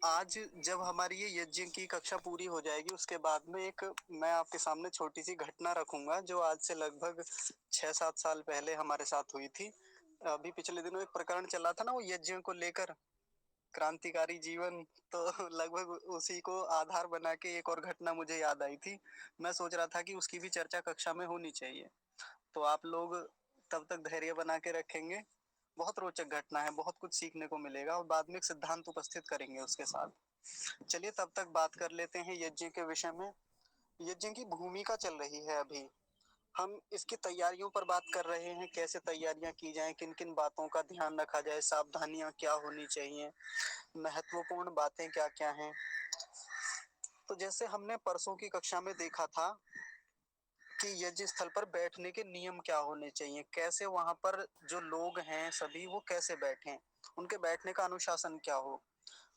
आज जब हमारी ये यज्ञ की कक्षा पूरी हो जाएगी, उसके बाद में एक मैं आपके सामने छोटी-सी घटना रखूँगा, जो आज से लगभग 6-7 साल पहले हमारे साथ हुई थी। अभी पिछले दिनों एक प्रकरण चला था ना वो यज्ञ को लेकर, क्रांतिकारी जीवन, तो लगभग उसी को आधार बना के एक और घटना मुझे याद आई थी। मैं सोच रहा था कि उसकी भी चर्चा कक्षा में होनी चाहिए। तो आप लोग तब तक धैर्य बना के रखेंगे। बहुत रोचक घटना है, बहुत कुछ सीखने को मिलेगा और बाद में एक सिद्धांत उपस्थित करेंगे उसके साथ। चलिए तब तक बात कर लेते हैं यज्ञ के विषय में। यज्ञ की भूमिका चल रही है अभी। हम इसकी तैयारियों पर बात कर रहे हैं, कैसे तैयारियां की जाएं, किन-किन बातों का ध्यान रखा जाए, सावधानियां क्या होनी चाहिए, महत्वपूर्ण बातें क्या-क्या हैं। तो जैसे हमने परसों की कक्षा में देखा था कि यज्ञ स्थल पर बैठने के नियम क्या होने चाहिए, कैसे वहां पर जो लोग हैं सभी वो कैसे बैठें, उनके बैठने का अनुशासन क्या हो।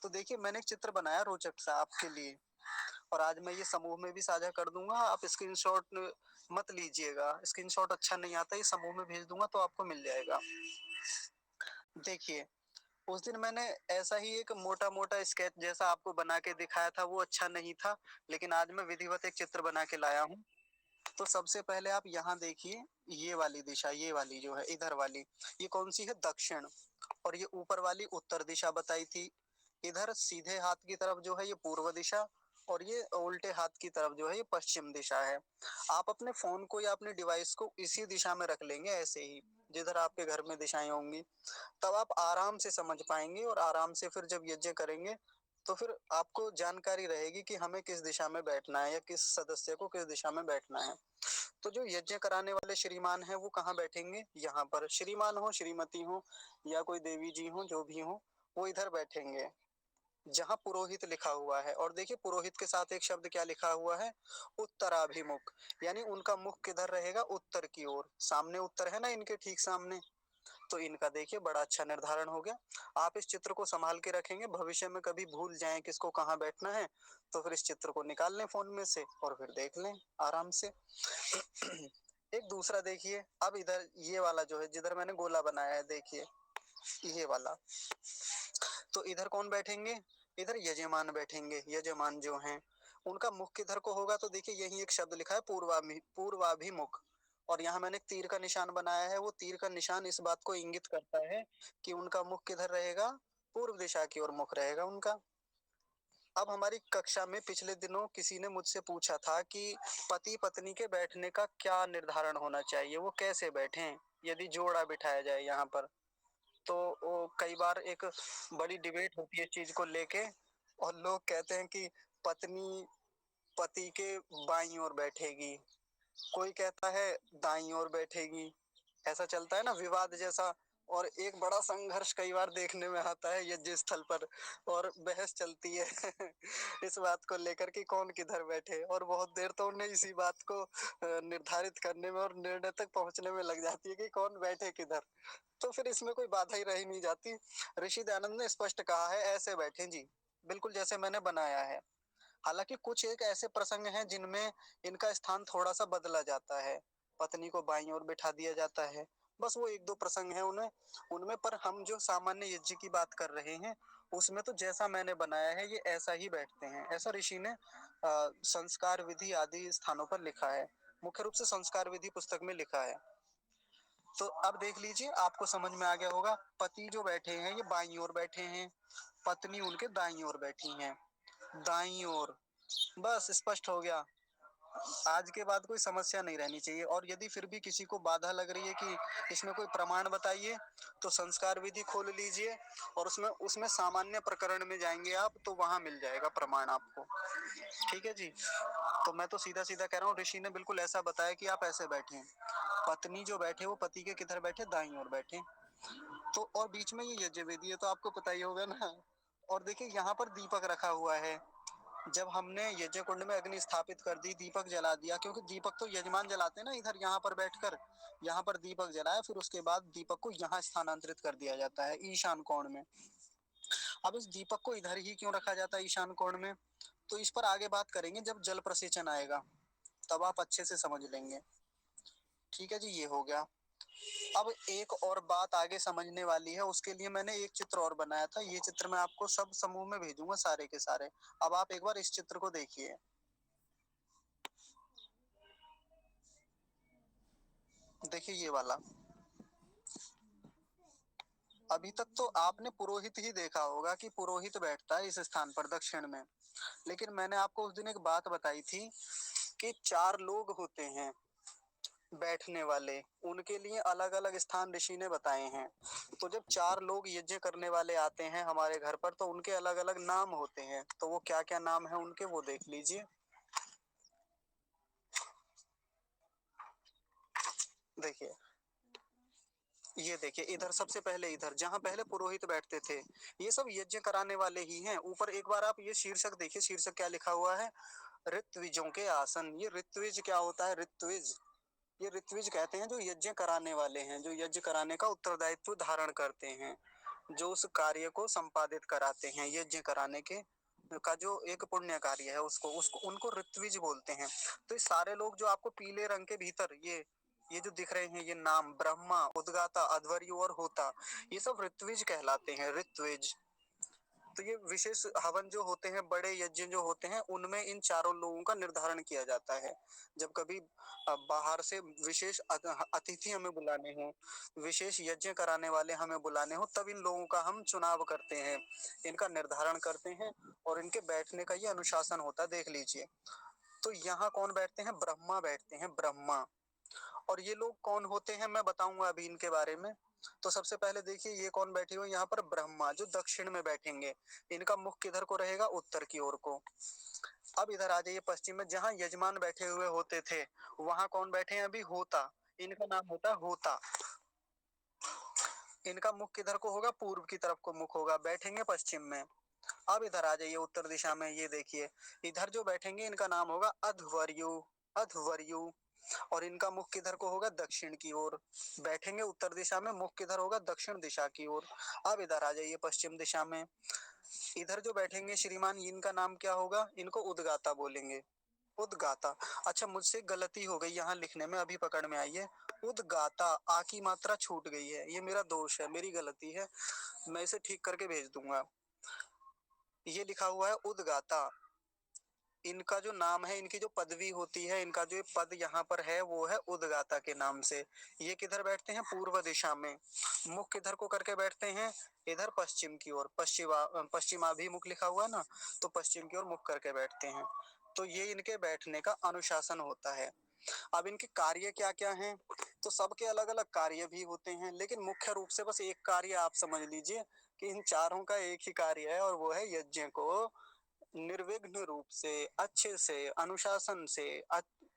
तो देखिए मैंने एक चित्र बनाया रोचक सा आपके लिए, और आज मैं ये समूह में भी साझा कर दूंगा। आप स्क्रीनशॉट मत लीजिएगा, स्क्रीनशॉट अच्छा नहीं आता, ये समूह में भेज दूंगा तो आपको मिल जाएगा। देखिए उस दिन मैंने ऐसा ही एक मोटा मोटा स्केच जैसा आपको बना के दिखाया था, वो अच्छा नहीं था, लेकिन आज मैं विधिवत एक चित्र बना के लाया हूँ। तो सबसे पहले आप यहाँ देखिए, ये वाली दिशा, ये वाली जो है इधर वाली, ये कौन सी है? दक्षिण। और ये ऊपर वाली उत्तर दिशा बताई थी। इधर सीधे हाथ की तरफ जो है ये पूर्व दिशा, और ये उल्टे हाथ की तरफ जो है ये पश्चिम दिशा है। आप अपने फोन को या अपने डिवाइस को इसी दिशा में रख लेंगे, ऐसे ही जिधर आपके घर में दिशाएं होंगी, तब आप आराम से समझ पाएंगे और आराम से फिर जब यज्ञ करेंगे तो फिर आपको जानकारी रहेगी कि हमें किस दिशा में बैठना है या किस सदस्य को किस दिशा में बैठना है। तो जो यज्ञ कराने वाले श्रीमान हैं वो कहाँ बैठेंगे? यहाँ पर। श्रीमान हो, श्रीमती हो या कोई देवी जी हो, जो भी हो, वो इधर बैठेंगे जहाँ पुरोहित लिखा हुआ है। और देखिए पुरोहित के साथ एक शब्द क्या लिखा हुआ है? उत्तराभिमुख। यानी उनका मुख किधर रहेगा? उत्तर की ओर। सामने उत्तर है ना इनके ठीक सामने, तो इनका देखिए बड़ा अच्छा निर्धारण हो गया। आप इस चित्र को संभाल के रखेंगे, भविष्य में कभी भूल जाएं किसको कहाँ बैठना है तो फिर इस चित्र को निकाल लें फोन में से और फिर देख लें आराम से। एक दूसरा देखिए, अब इधर ये वाला जो है जिधर मैंने गोला बनाया है, देखिए ये वाला, तो इधर कौन बैठेंगे? इधर यजमान बैठेंगे। यजमान जो हैं उनका मुख किधर को होगा? तो देखिए यही एक शब्द लिखा है पूर्वाभिमुख, और यहाँ मैंने एक तीर का निशान बनाया है। वो तीर का निशान इस बात को इंगित करता है कि उनका मुख किधर रहेगा? पूर्व दिशा की ओर मुख रहेगा उनका। अब हमारी कक्षा में पिछले दिनों किसी ने मुझसे पूछा था कि पति पत्नी के बैठने का क्या निर्धारण होना चाहिए, वो कैसे बैठें यदि जोड़ा बिठाया जाए यहाँ पर। तो वो कई बार एक बड़ी डिबेट होती है इस चीज को लेके, और लोग कहते हैं कि पत्नी पति के बाईं ओर बैठेगी, कोई कहता है दाईं ओर बैठेगी। ऐसा चलता है ना विवाद जैसा, और एक बड़ा संघर्ष कई बार देखने में आता है यज्ञ स्थल पर, और बहस चलती है इस बात को लेकर कि कौन किधर बैठे, और बहुत देर तो उन्हें इसी बात को निर्धारित करने में और निर्णय तक पहुंचने में लग जाती है कि कौन बैठे किधर। तो फिर इसमें कोई बाधा ही रह ही नहीं जाती। ऋषि दयानंद ने स्पष्ट कहा है ऐसे बैठे जी, बिल्कुल जैसे मैंने बनाया है। हालांकि कुछ एक ऐसे प्रसंग हैं जिनमें इनका स्थान थोड़ा सा बदला जाता है, पत्नी को बाईं ओर बिठा दिया जाता है। बस वो एक दो प्रसंग हैं उन्हें उनमें, पर हम जो सामान्य यज्ञ की बात कर रहे हैं उसमें तो जैसा मैंने बनाया है ये ऐसा ही बैठते हैं। ऐसा ऋषि ने संस्कार विधि आदि स्थानों पर लिखा है, मुख्य रूप से संस्कार विधि पुस्तक में लिखा है। तो अब देख लीजिए, आपको समझ में आ गया होगा। पति जो बैठे हैं ये बाईं ओर बैठे हैं, पत्नी उनके दाईं ओर बैठी हैं। दाईं ओर, बस स्पष्ट हो गया। आज के बाद कोई समस्या नहीं रहनी चाहिए। और यदि फिर भी किसी को बाधा लग रही है कि इसमें कोई प्रमाण बताइए, तो संस्कार विधि खोल लीजिए और उसमें उसमें सामान्य प्रकरण में जाएंगे आप, तो वहां मिल जाएगा प्रमाण आपको। ठीक है जी। तो मैं तो सीधा सीधा कह रहा हूँ, ऋषि ने बिल्कुल ऐसा बताया कि आप ऐसे बैठे, पत्नी जो बैठे वो पति के किधर बैठे? दाईं ओर बैठे। तो और बीच में ये यज्ञ वेदी है, तो आपको पता ही होगा ना। और देखिए यहाँ पर दीपक रखा हुआ है। जब हमने यज्ञ कुंड में अग्नि स्थापित कर दी, दीपक जला दिया, क्योंकि दीपक तो यजमान जलाते हैं ना इधर यहाँ पर बैठकर, यहाँ पर दीपक जलाया, फिर उसके बाद दीपक को यहाँ स्थानांतरित कर दिया जाता है ईशान कोण में। अब इस दीपक को इधर ही क्यों रखा जाता है ईशान कोण में, तो इस पर आगे बात करेंगे जब जल प्रसेचन आएगा, तब आप अच्छे से समझ लेंगे। ठीक है जी, ये हो गया। अब एक और बात आगे समझने वाली है, उसके लिए मैंने एक चित्र और बनाया था। ये चित्र मैं आपको सब समूह में भेजूंगा, सारे के सारे। अब आप एक बार इस चित्र को देखिए। देखिए ये वाला। अभी तक तो आपने पुरोहित ही देखा होगा कि पुरोहित बैठता है इस स्थान पर दक्षिण में। लेकिन मैंने आपको उस दिन एक बात बताई थी कि 4 लोग होते हैं बैठने वाले, उनके लिए अलग अलग स्थान ऋषि ने बताए हैं। तो जब 4 लोग यज्ञ करने वाले आते हैं हमारे घर पर, तो उनके अलग अलग नाम होते हैं। तो वो क्या क्या नाम है उनके, वो देख लीजिए। देखिए, ये देखिए इधर सबसे पहले, इधर जहां पहले पुरोहित बैठते थे, ये सब यज्ञ कराने वाले ही हैं। ऊपर एक बार आप ये शीर्षक देखिए, शीर्षक क्या लिखा हुआ है, ऋत्विजों के आसन। ये ऋत्विज क्या होता है, ऋत्विज, ये ऋत्विज कहते हैं जो यज्ञ कराने वाले हैं, जो यज्ञ कराने का उत्तरदायित्व धारण करते हैं, जो उस कार्य को संपादित कराते हैं, यज्ञ कराने के का जो एक पुण्य कार्य है, उसको उसको उनको ऋत्विज बोलते हैं। तो ये सारे लोग जो आपको पीले रंग के भीतर ये जो दिख रहे हैं, ये नाम ब्रह्मा, उद्गाता, अध्वर्यु और होता, ये सब ऋत्विज कहलाते हैं, ऋत्विज। तो ये विशेष हवन जो होते हैं, बड़े यज्ञ जो होते हैं, उनमें इन चारों लोगों का निर्धारण किया जाता है। जब कभी बाहर से विशेष अतिथि हमें बुलाने हो, विशेष यज्ञ कराने वाले हमें बुलाने हो, तब इन लोगों का हम चुनाव करते हैं, इनका निर्धारण करते हैं, और इनके बैठने का ये अनुशासन होता है। देख लीजिए, तो यहाँ कौन बैठते हैं, ब्रह्मा बैठते हैं, ब्रह्मा। और ये लोग कौन होते हैं मैं बताऊंगा अभी इनके बारे में। तो सबसे पहले देखिए ये कौन बैठे हुए यहाँ पर, ब्रह्मा, जो दक्षिण में बैठेंगे। इनका मुख किधर को रहेगा, उत्तर की ओर को। अब इधर आ जाइए पश्चिम में, जहाँ यजमान बैठे हुए होते थे, वहां कौन बैठे हैं अभी, होता। इनका नाम होता है होता। इनका मुख किधर को होगा, पूर्व की तरफ को मुख होगा, बैठेंगे पश्चिम में। अब इधर आ जाइए उत्तर दिशा में, ये देखिए इधर जो बैठेंगे इनका नाम होगा अध्वर्यु, अध्वर्यु। और इनका मुख किधर को होगा, दक्षिण की ओर, बैठेंगे उत्तर दिशा में, मुख किधर होगा, दक्षिण दिशा की ओर। अब इधर आ जाइए पश्चिम दिशा में, इधर जो बैठेंगे श्रीमान, इनका नाम क्या होगा, इनको उद्गाता बोलेंगे, उद्गाता। अच्छा, मुझसे गलती हो गई यहाँ लिखने में, अभी पकड़ में आई है, उद्गाता, आ की मात्रा छूट गई है, ये मेरा दोष है, मेरी गलती है, मैं इसे ठीक करके भेज दूंगा। ये लिखा हुआ है उद्गाता। इनका जो नाम है, इनकी जो पदवी होती है, इनका जो पद यहाँ पर है, वो है उद्गाता के नाम से। ये किधर बैठते हैं, पूर्व दिशा में। मुख किधर को करके बैठते हैं, इधर पश्चिम की ओर, पश्चिमाभिमुख लिखा हुआ है ना, तो पश्चिम की ओर मुख करके बैठते हैं। तो ये इनके बैठने का अनुशासन होता है। अब इनके कार्य क्या क्या हैं, तो सबके अलग अलग कार्य भी होते हैं, लेकिन मुख्य रूप से बस एक कार्य आप समझ लीजिए कि इन चारों का एक ही कार्य है, और वो है यज्ञ को निर्विघ्न रूप से, अच्छे से, अनुशासन से,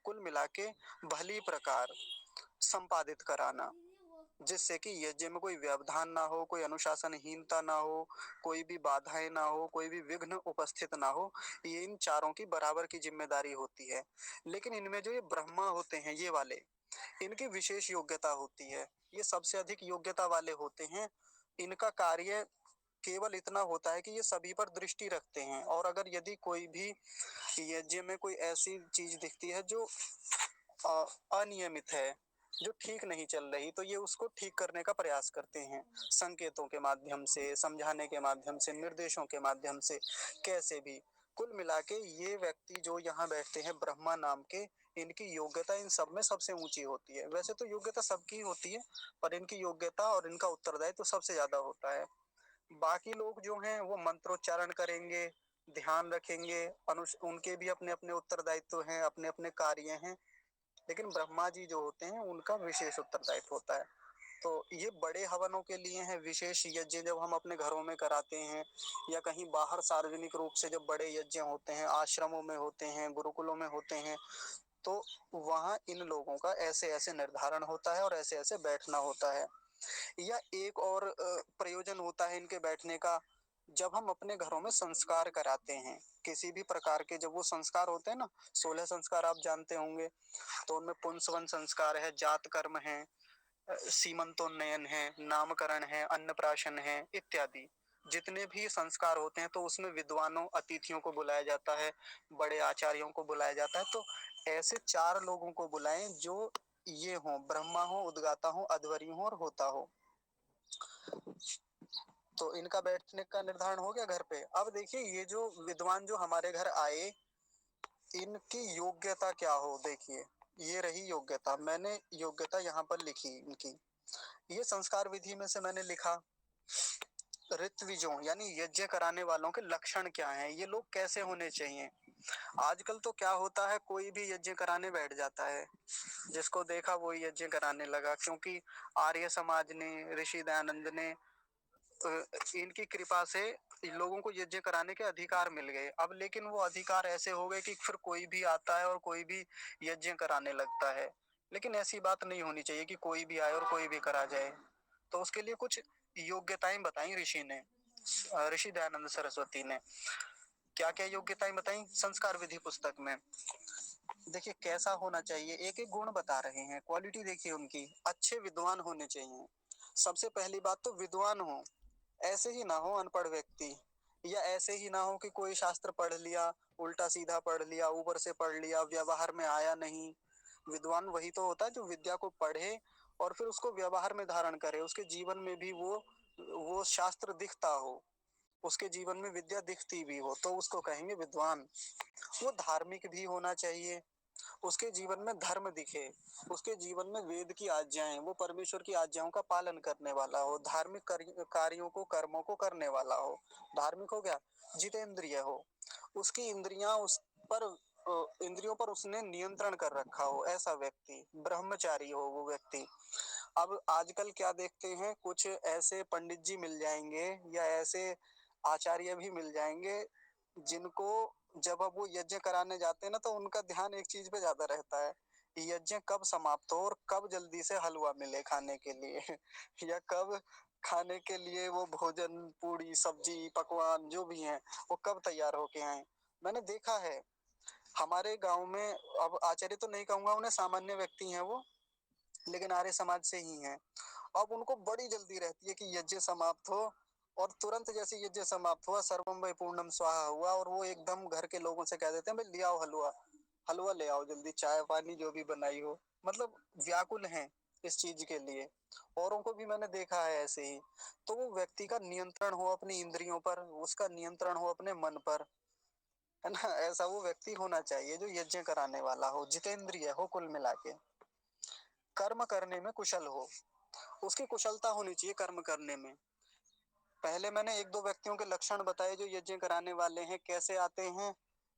कुल मिला के भली प्रकार संपादित कराना, जिससे कि यज्ञ में कोई व्यवधान ना हो, कोई अनुशासनहीनता ना हो, कोई भी बाधाएं ना हो, कोई भी विघ्न उपस्थित ना हो। ये इन चारों की बराबर की जिम्मेदारी होती है। लेकिन इनमें जो ये ब्रह्मा होते हैं, ये वाले, इनकी विशेष योग्यता होती है, ये सबसे अधिक योग्यता वाले होते हैं। इनका कार्य केवल इतना होता है कि ये सभी पर दृष्टि रखते हैं, और अगर यदि कोई भी यज्ञ में कोई ऐसी चीज दिखती है जो अनियमित है, जो ठीक नहीं चल रही, तो ये उसको ठीक करने का प्रयास करते हैं, संकेतों के माध्यम से, समझाने के माध्यम से, निर्देशों के माध्यम से, कैसे भी। कुल मिला के ये व्यक्ति जो यहाँ बैठते हैं, ब्रह्मा नाम के, इनकी योग्यता इन सब में सबसे ऊंची होती है। वैसे तो योग्यता सबकी होती है, पर इनकी योग्यता और इनका उत्तरदायित्व तो सबसे ज्यादा होता है। बाकी लोग जो हैं वो मंत्रोच्चारण करेंगे, ध्यान रखेंगे, उनके भी अपने अपने उत्तरदायित्व हैं, अपने अपने कार्य हैं। लेकिन ब्रह्मा जी जो होते हैं, उनका विशेष उत्तरदायित्व होता है। तो ये बड़े हवनों के लिए हैं, विशेष यज्ञ जब हम अपने घरों में कराते हैं, या कहीं बाहर सार्वजनिक रूप से जब बड़े यज्ञ होते हैं, आश्रमों में होते हैं, गुरुकुलों में होते हैं, तो वहाँ इन लोगों का ऐसे ऐसे निर्धारण होता है और ऐसे ऐसे बैठना होता है। या एक और प्रयोजन होता है इनके बैठने का, जब हम अपने घरों में संस्कार कराते हैं, किसी भी प्रकार के, जब वो संस्कार होते हैं ना, 16 संस्कार आप जानते होंगे, तो उनमें पुंसवन संस्कार है, जात कर्म है, सीमंतोन्नयन है, नामकरण है, अन्नप्राशन है, इत्यादि। जितने भी संस्कार होते हैं, तो उसमें विद्वानों, अतिथियों को बुलाया जाता है, बड़े आचार्यों को बुलाया जाता है। तो ऐसे 4 लोगों को बुलाएं जो ये हो, ब्रह्मा हो, उद्गाता हो, अध्वर्यु हो और होता हो। तो इनका बैठने का निर्धारण हो गया घर पे। अब देखिए ये जो विद्वान जो हमारे घर आए, इनकी योग्यता क्या हो, देखिए ये रही योग्यता। मैंने योग्यता यहाँ पर लिखी इनकी। ये संस्कार विधि में से मैंने लिखा ऋत्विजों यानी यज्ञ कराने वालों के लक्षण क्या हैं, ये लोग कैसे होने चाहिए। आजकल तो क्या होता है, कोई भी यज्ञ कराने बैठ जाता है, जिसको देखा वो यज्ञ कराने लगा, क्योंकि आर्य समाज ने, ऋषि दयानंद ने, इनकी कृपा से लोगों को यज्ञ कराने के अधिकार मिल गए। अब लेकिन वो अधिकार ऐसे हो गए कि फिर कोई भी आता है और कोई भी यज्ञ कराने लगता है। लेकिन ऐसी बात नहीं होनी चाहिए कि कोई भी आए और कोई भी करा जाए। तो उसके लिए कुछ योग्यताएं बताई ऋषि ने, ऋषि दयानंद सरस्वती ने। क्या क्या योग्यताएं बताई संस्कार विधि पुस्तक में। देखिए कैसा होना चाहिए, एक एक गुण बता रहे हैं, क्वालिटी देखिए उनकी। अच्छे विद्वान होने चाहिए। सबसे पहली बात तो विद्वान हो, ऐसे ही ना हो अनपढ़ व्यक्ति, या ऐसे ही ना हो कि कोई शास्त्र पढ़ लिया, उल्टा सीधा पढ़ लिया, ऊपर से पढ़ लिया, व्यवहार में आया नहीं। विद्वान वही तो होता है जो विद्या को पढ़े और फिर उसको व्यवहार में धारण करे, उसके जीवन में भी वो शास्त्र दिखता हो, उसके जीवन में विद्या दिखती भी हो, तो उसको कहेंगे विद्वान। वो धार्मिक भी होना चाहिए, उसके जीवन में धर्म दिखे, उसके जीवन में वेद की आज्ञाएं, वो परमेश्वर की आज्ञाओं का पालन करने वाला हो, धार्मिक कार्यों को, कर्मों को करने वाला हो। धार्मिक हो गया, जितेंद्रिय हो, उसकी इंद्रियां उस पर इंद्रियों पर उसने नियंत्रण कर रखा हो, ऐसा व्यक्ति। ब्रह्मचारी हो वो व्यक्ति। अब आजकल क्या देखते हैं, कुछ ऐसे पंडित जी मिल जाएंगे या ऐसे आचार्य भी मिल जाएंगे जिनको जब अब वो यज्ञ कराने जाते हैं ना, तो उनका ध्यान एक चीज पे ज्यादा रहता है, यज्ञ कब समाप्त हो और कब जल्दी से हलवा मिले खाने के लिए या कब खाने के लिए वो भोजन, पूड़ी सब्जी पकवान जो भी हैं, वो कब तैयार होके आए। मैंने देखा है हमारे गांव में, अब आचार्य तो नहीं कहूंगा उन्हें, सामान्य व्यक्ति हैं वो, लेकिन आर्य समाज से ही हैं। अब उनको बड़ी जल्दी रहती है कि यज्ञ समाप्त हो, और तुरंत जैसे यज्ञ समाप्त हुआ, सर्वम वै पूर्णम स्वाहा हुआ, और वो एकदम घर के लोगों से कह देते हैं भाई ले आओ हलवा, हलवा ले आओ जल्दी, चाय पानी जो भी बनाई हो। मतलब व्याकुल हैं इस चीज के लिए। औरों को भी मैंने देखा है ऐसे ही। तो वो व्यक्ति का नियंत्रण हो अपनी इंद्रियों पर, उसका नियंत्रण हो अपने मन पर, है ना। ऐसा वो व्यक्ति होना चाहिए जो यज्ञ कराने वाला हो, जितेंद्रिय हो कुल मिला के। कर्म करने में कुशल हो, उसकी कुशलता होनी चाहिए कर्म करने में। पहले मैंने एक दो व्यक्तियों के लक्षण बताए जो यज्ञ कराने वाले हैं, कैसे आते हैं।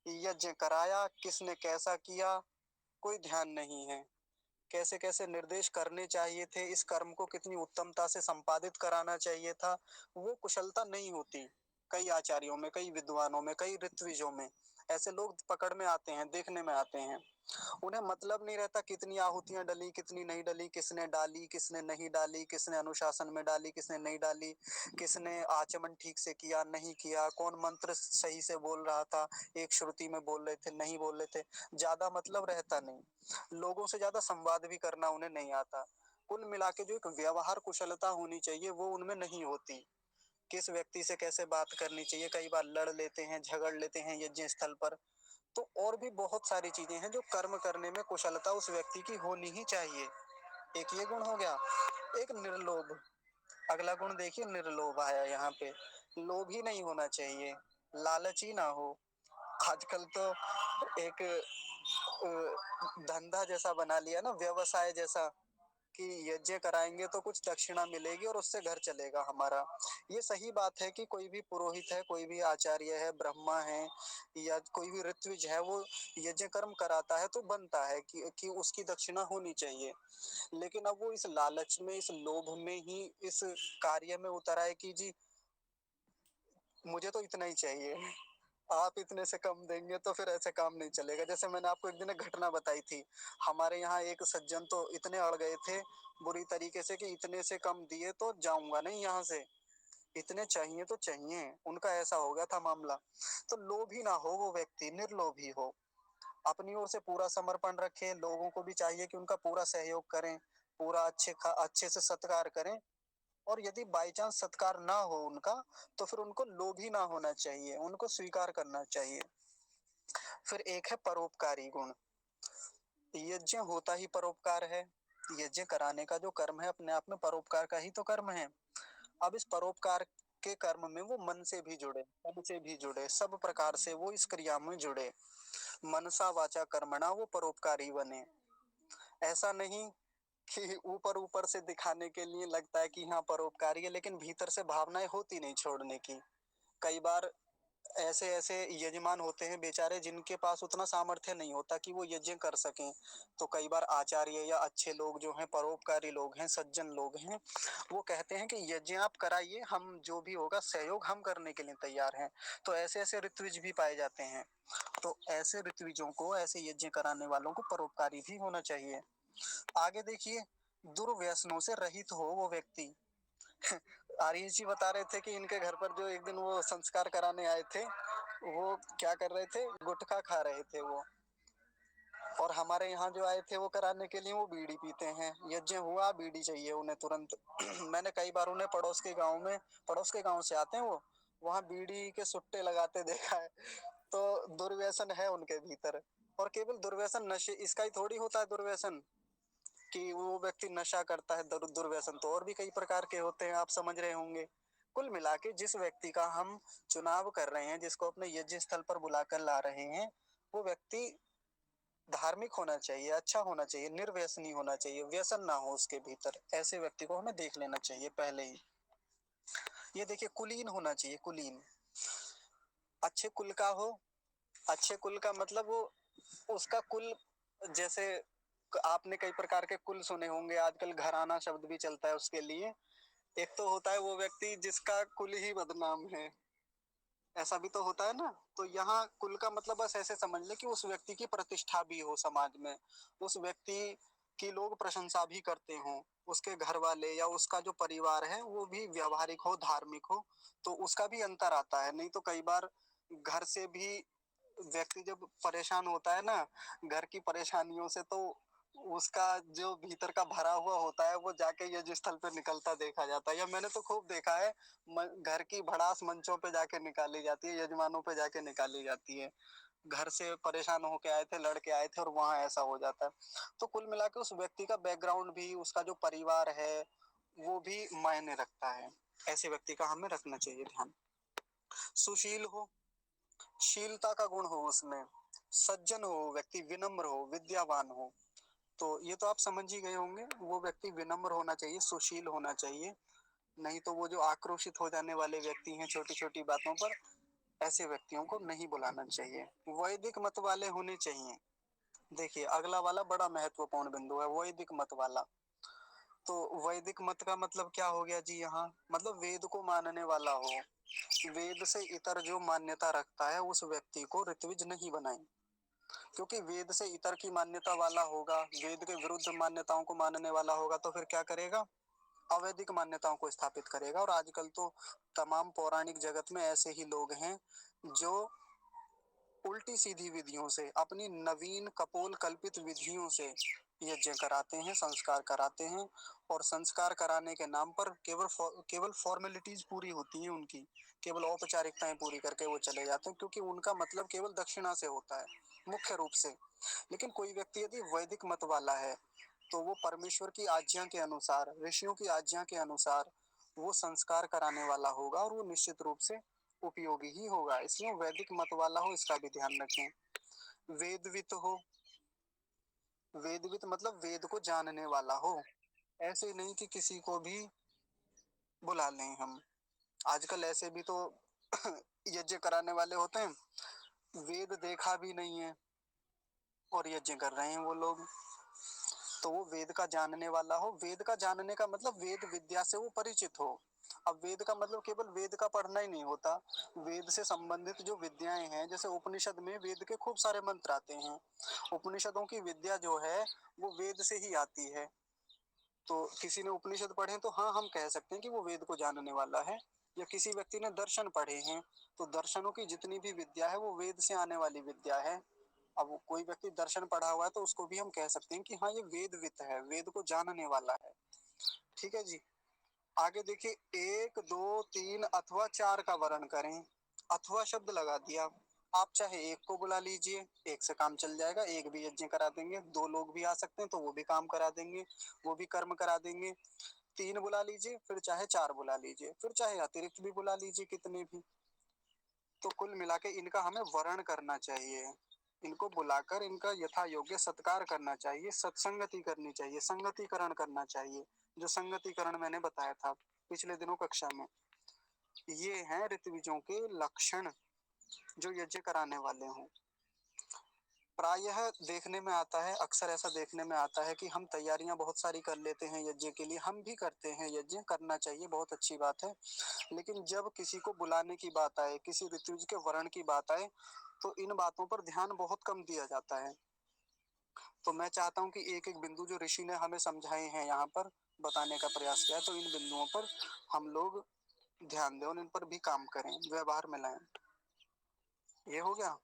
यज्ञ कराया, किसने कैसा किया, कोई ध्यान नहीं है। कैसे कैसे निर्देश करने चाहिए थे, इस कर्म को कितनी उत्तमता से संपादित कराना चाहिए था, वो कुशलता नहीं होती। कई आचार्यों में, कई विद्वानों में, कई ऋत्विजों में ऐसे लोग पकड़ में आते हैं, देखने में आते हैं। उन्हें मतलब नहीं रहता कितनी आहुतियां डली, कितनी नहीं डली, किसने डाली, किसने नहीं डाली, किसने अनुशासन में डाली, किसने नहीं डाली, किसने आचमन ठीक से किया नहीं किया, कौन मंत्र सही से बोल रहा था, एक श्रुति में बोल रहे थे नहीं बोल रहे थे। ज्यादा मतलब रहता नहीं, लोगों से ज्यादा संवाद भी करना उन्हें नहीं आता। कुल मिला के जो एक व्यवहार कुशलता होनी चाहिए वो उनमें नहीं होती। किस व्यक्ति से कैसे बात करनी चाहिए, कई बार लड़ लेते हैं, झगड़ लेते हैं यज्ञ स्थल पर। तो और भी बहुत सारी चीजें हैं जो कर्म करने में कुशलता उस व्यक्ति की होनी ही चाहिए। एक ये गुण हो गया। एक निर्लोभ, अगला गुण देखिए, निर्लोभ आया यहाँ पे। लोभी नहीं होना चाहिए, लालची ना हो। आजकल तो एक धंधा जैसा बना लिया ना, व्यवसाय जैसा, कि यज्ञ कराएंगे तो कुछ दक्षिणा मिलेगी और उससे घर चलेगा हमारा। ये सही बात है कि कोई भी पुरोहित है, कोई भी आचार्य है, ब्रह्मा है या कोई भी ऋत्विज है, वो यज्ञ कर्म कराता है तो बनता है कि उसकी दक्षिणा होनी चाहिए। लेकिन अब वो इस लालच में, इस लोभ में ही इस कार्य में उतर आए कि जी मुझे तो इतना ही चाहिए, आप इतने से कम देंगे तो फिर ऐसे काम नहीं चलेगा। जैसे मैंने आपको एक दिन एक घटना बताई थी, हमारे यहाँ एक सज्जन तो इतने अड़ गए थे बुरी तरीके से कि इतने से कम दिए तो जाऊंगा नहीं यहाँ से, इतने चाहिए तो चाहिए, उनका ऐसा हो गया था मामला। तो लोभी ना हो वो व्यक्ति, निर्लोभी हो, अपनी ओर से पूरा समर्पण रखे, लोगों को भी चाहिए कि उनका पूरा सहयोग करें, पूरा अच्छे से सत्कार करें। और यदि बाई चांस सत्कार ना हो उनका, तो फिर उनको लोभी ना होना चाहिए, उनको स्वीकार करना चाहिए। फिर एक है परोपकारी गुण। यज्ञ होता ही परोपकार है। यज्ञ कराने का जो कर्म है अपने आप में परोपकार का ही तो कर्म है। अब इस परोपकार के कर्म में वो मन से भी जुड़े, तन से भी जुड़े, सब प्रकार से वो इस क्रिया में जुड़े। मनसा वाचा कर्मणा वो परोपकारी बने। ऐसा नहीं कि ऊपर ऊपर से दिखाने के लिए लगता है कि हाँ परोपकारी है, लेकिन भीतर से भावनाएं होती नहीं छोड़ने की। कई बार ऐसे ऐसे यजमान होते हैं बेचारे जिनके पास उतना सामर्थ्य नहीं होता कि वो यज्ञ कर सकें। तो कई बार आचार्य या अच्छे लोग जो हैं, परोपकारी लोग हैं, सज्जन लोग हैं, वो कहते हैं कि यज्ञ आप कराइए, हम जो भी होगा सहयोग हम करने के लिए तैयार हैं। तो ऐसे ऐसे ऋत्विज भी पाए जाते हैं। तो ऐसे ऋत्विजों को, ऐसे यज्ञ कराने वालों को परोपकारी भी होना चाहिए। आगे देखिए, दुर्व्यसनों से रहित हो वो व्यक्ति। आर्यन जी बता रहे थे कि इनके घर पर जो एक दिन वो संस्कार कराने आए थे, वो क्या कर रहे थे, गुटखा खा रहे थे वो। और हमारे यहाँ जो आए थे वो कराने के लिए, वो बीड़ी पीते हैं। यज्ञ हुआ, बीड़ी चाहिए उन्हें तुरंत। मैंने कई बार उन्हें पड़ोस के गांव से आते हैं वो, वहां बीड़ी के सुट्टे लगाते देखा है। तो दुर्व्यसन है उनके भीतर। और केवल दुर्व्यसन नशे इसका ही थोड़ी होता है दुर्व्यसन, कि वो व्यक्ति नशा करता है। दुर्व्यसन तो और भी कई प्रकार के होते हैं, आप समझ रहे होंगे। कुल मिला के जिस व्यक्ति का हम चुनाव कर रहे हैं, जिसको अपने यज्ञ स्थल पर बुलाकर ला रहे हैं, वो व्यक्ति धार्मिक होना चाहिए, अच्छा होना चाहिए, निर्व्यसनी होना चाहिए, व्यसन ना हो उसके भीतर। ऐसे व्यक्ति को हमें देख लेना चाहिए पहले ही। ये देखिए, कुलीन होना चाहिए, कुलीन। अच्छे कुल का हो। अच्छे कुल का मतलब वो, उसका कुल, जैसे आपने कई प्रकार के कुल सुने होंगे, आजकल घराना शब्द भी चलता है उसके लिए। एक तो होता है वो व्यक्ति जिसका कुल ही बदनाम है, ऐसा भी तो होता है ना। तो यहाँ कुल का मतलब बस ऐसे समझ ले कि उस व्यक्ति की प्रतिष्ठा भी हो समाज में, उस व्यक्ति की लोग प्रशंसा भी करते हों, उसके घर वाले या उसका जो परिवार है वो भी व्यवहारिक हो, धार्मिक हो। तो उसका भी अंतर आता है। नहीं तो कई बार घर से भी व्यक्ति जब परेशान होता है ना, घर की परेशानियों से, तो उसका जो भीतर का भरा हुआ होता है वो जाके यज्ञ स्थल पे निकलता देखा जाता है। या मैंने तो खूब देखा है, घर की भड़ास मंचों पे जाके निकाली जाती है, यजमानों पे जाके निकाली जाती है। घर से परेशान होके आए थे, लड़के आए थे, और वहां ऐसा हो जाता है। तो कुल मिला के उस व्यक्ति का बैकग्राउंड भी, उसका जो परिवार है वो भी मायने रखता है। ऐसे व्यक्ति का हमें रखना चाहिए ध्यान। सुशील हो, शीलता का गुण हो उसमें, सज्जन हो व्यक्ति, विनम्र हो, विद्यावान हो। तो ये तो आप समझ ही गए होंगे, वो व्यक्ति विनम्र होना चाहिए, सुशील होना चाहिए। नहीं तो वो जो आक्रोशित हो जाने वाले व्यक्ति हैं छोटी छोटी बातों पर, ऐसे व्यक्तियों को नहीं बुलाना चाहिए। वैदिक मत वाले होने चाहिए। देखिए, अगला वाला बड़ा महत्वपूर्ण बिंदु है, वैदिक मत वाला। तो वैदिक मत का मतलब क्या हो गया जी यहाँ, मतलब वेद को मानने वाला हो। वेद से इतर जो मान्यता रखता है उस व्यक्ति को ऋत्विज नहीं बनाए। क्योंकि वेद से इतर की मान्यता वाला होगा, वेद के विरुद्ध मान्यताओं को मानने वाला होगा, तो फिर क्या करेगा, अवैदिक मान्यताओं को स्थापित करेगा। और आजकल तो तमाम पौराणिक जगत में ऐसे ही लोग हैं जो उल्टी सीधी विधियों से, अपनी नवीन कपोल कल्पित विधियों से यज्ञ कराते हैं, संस्कार कराते हैं। और संस्कार कराने के नाम पर केवल फॉर्मेलिटीज पूरी होती हैं उनकी, केवल औपचारिकताएं पूरी करके वो चले जाते हैं, क्योंकि उनका मतलब केवल दक्षिणा से होता है मुख्य रूप से। लेकिन कोई व्यक्ति यदि वैदिक मत वाला है, तो वो परमेश्वर की आज्ञा के अनुसार, ऋषियों की आज्ञा के अनुसार वो संस्कार कराने वाला होगा, और वो निश्चित रूप से उपयोगी ही होगा। इसलिए वैदिक मत वाला हो, इसका भी ध्यान रखें। वेदवित हो, वेदवित मतलब वेद को जानने वाला हो। ऐसे नहीं कि किसी को भी बुला लें हम। आजकल ऐसे भी तो यज्ञ कराने वाले होते हैं, वेद देखा भी नहीं है और यज्ञ कर रहे हैं वो लोग। तो वो वेद का जानने वाला हो। वेद का जानने का मतलब वेद विद्या से वो परिचित हो। अब वेद का मतलब केवल वेद का पढ़ना ही नहीं होता, वेद से संबंधित जो विद्याएं हैं, जैसे उपनिषद में वेद के खूब सारे मंत्र आते हैं। उपनिषदों की विद्या जो है वो वेद से ही आती है। तो किसी ने उपनिषद पढ़े तो हाँ, हम कह सकते हैं कि वो वेद को जानने वाला है। या किसी व्यक्ति ने दर्शन पढ़े हैं, तो दर्शनों की जितनी भी विद्या है वो वेद से आने वाली विद्या है। अब कोई व्यक्ति दर्शन पढ़ा हुआ है तो उसको भी हम कह सकते हैं कि हाँ, ये वेदवित है, वेद को जानने वाला है। ठीक है जी। आगे देखिए, एक दो तीन अथवा चार का वर्ण करें, अथवा शब्द लगा दिया। आप चाहे एक को बुला लीजिए, एक से काम चल जाएगा, एक भी यज्ञ करा देंगे। दो लोग भी आ सकते हैं तो वो भी काम करा देंगे, वो भी कर्म करा देंगे। तीन बुला लीजिए, फिर चाहे चार बुला लीजिए, फिर चाहे अतिरिक्त भी बुला लीजिए, कितने भी। तो कुल मिला के इनका हमें वर्ण करना चाहिए, इनको बुलाकर इनका यथा योग्य सत्कार करना चाहिए, सत्संगति करनी चाहिए, संगतिकरण करना चाहिए, जो संगतिकरण मैंने बताया था पिछले दिनों कक्षा में। ये हैं ऋत्विजों के लक्षण जो यज्ञ कराने वाले हों। प्रायः देखने में आता है, अक्सर ऐसा देखने में आता है कि हम तैयारियां बहुत सारी कर लेते हैं यज्ञ के लिए, हम भी करते हैं, यज्ञ करना चाहिए, बहुत अच्छी बात है। लेकिन जब किसी को बुलाने की बात आए, किसी ऋतुज के वर्ण की बात आए, तो इन बातों पर ध्यान बहुत कम दिया जाता है। तो मैं चाहता हूं कि एक एक बिंदु जो ऋषि ने हमें समझाए हैं यहाँ पर बताने का प्रयास किया है, तो इन बिंदुओं पर हम लोग ध्यान दें और इन पर भी काम करें, व्यवहार में लाएं। ये हो गया।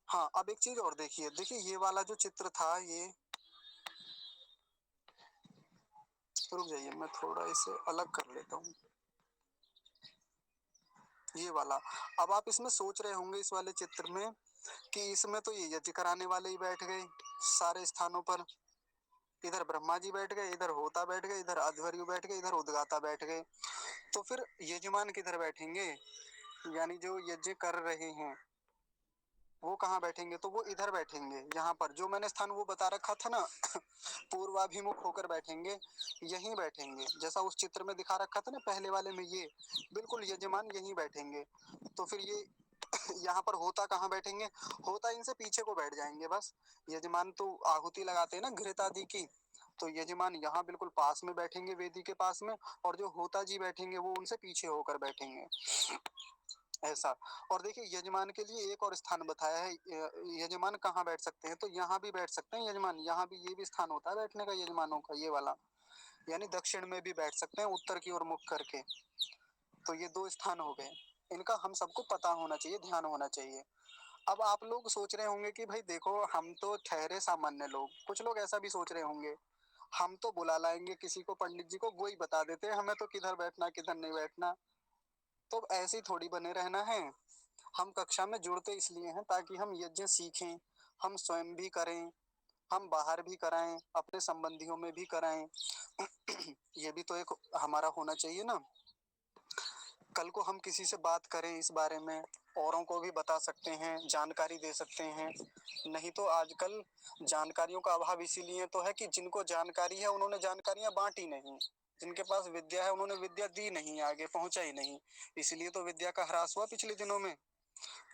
हाँ, अब एक चीज और देखिए, देखिए ये वाला जो चित्र था, ये रुक जाइए, मैं थोड़ा इसे अलग कर लेता हूँ, ये वाला। अब आप इसमें सोच रहे होंगे इस वाले चित्र में कि इसमें तो ये यज्ञ कराने वाले ही बैठ गए सारे स्थानों पर, इधर ब्रह्मा जी बैठ गए, इधर होता बैठ गए, इधर अध्वर्यु बैठ गए, इधर उद्गाता बैठ गए। तो फिर यजमान किधर बैठेंगे, यानी जो यज्ञ कर रहे हैं वो कहाँ बैठेंगे, तो वो इधर बैठेंगे, यहाँ पर जो मैंने स्थान वो बता रखा था ना पूर्वाभिमुख होकर बैठेंगे, यहीं बैठेंगे, जैसा उस चित्र में दिखा रखा था ना पहले वाले में, ये बिल्कुल यजमान यहीं बैठेंगे। तो फिर ये यहाँ पर होता कहाँ बैठेंगे, होता इनसे पीछे को बैठ जाएंगे बस। यजमान तो आहुति लगाते हैं ना घृत आदि की, तो यजमान यहाँ बिल्कुल पास में बैठेंगे वेदी के पास में, और जो होता जी बैठेंगे वो उनसे पीछे होकर बैठेंगे, ऐसा। और देखिए यजमान के लिए एक और स्थान बताया है, यजमान कहाँ बैठ सकते हैं, तो यहाँ भी बैठ सकते हैं यजमान, यहाँ भी ये भी स्थान होता है बैठने का यजमानों का, ये वाला, यानी दक्षिण में भी बैठ सकते हैं उत्तर की ओर मुख करके। तो ये दो स्थान हो गए, इनका हम सबको पता होना चाहिए, ध्यान होना चाहिए। अब आप लोग सोच रहे होंगे कि भाई देखो हम तो ठहरे सामान्य लोग, कुछ लोग ऐसा भी सोच रहे होंगे हम तो बुला लाएंगे किसी को, पंडित जी को, वो ही बता देते हैं हमें तो किधर बैठना किधर नहीं बैठना। तो ऐसे ही थोड़ी बने रहना है। हम कक्षा में जुड़ते इसलिए हैं ताकि हम यज्ञ सीखें, हम स्वयं भी करें, हम बाहर भी कराएं, अपने संबंधियों में भी कराएं। ये भी तो एक हमारा होना चाहिए ना। कल को हम किसी से बात करें इस बारे में, औरों को भी बता सकते हैं, जानकारी दे सकते हैं। नहीं तो आजकल जानकारियों का अभाव इसीलिए तो है कि जिनको जानकारी है उन्होंने जानकारियां बांटी नहीं, जिनके पास विद्या है उन्होंने विद्या दी नहीं, आगे पहुंचा ही नहीं। इसलिए तो विद्या का ह्रास हुआ पिछले दिनों में।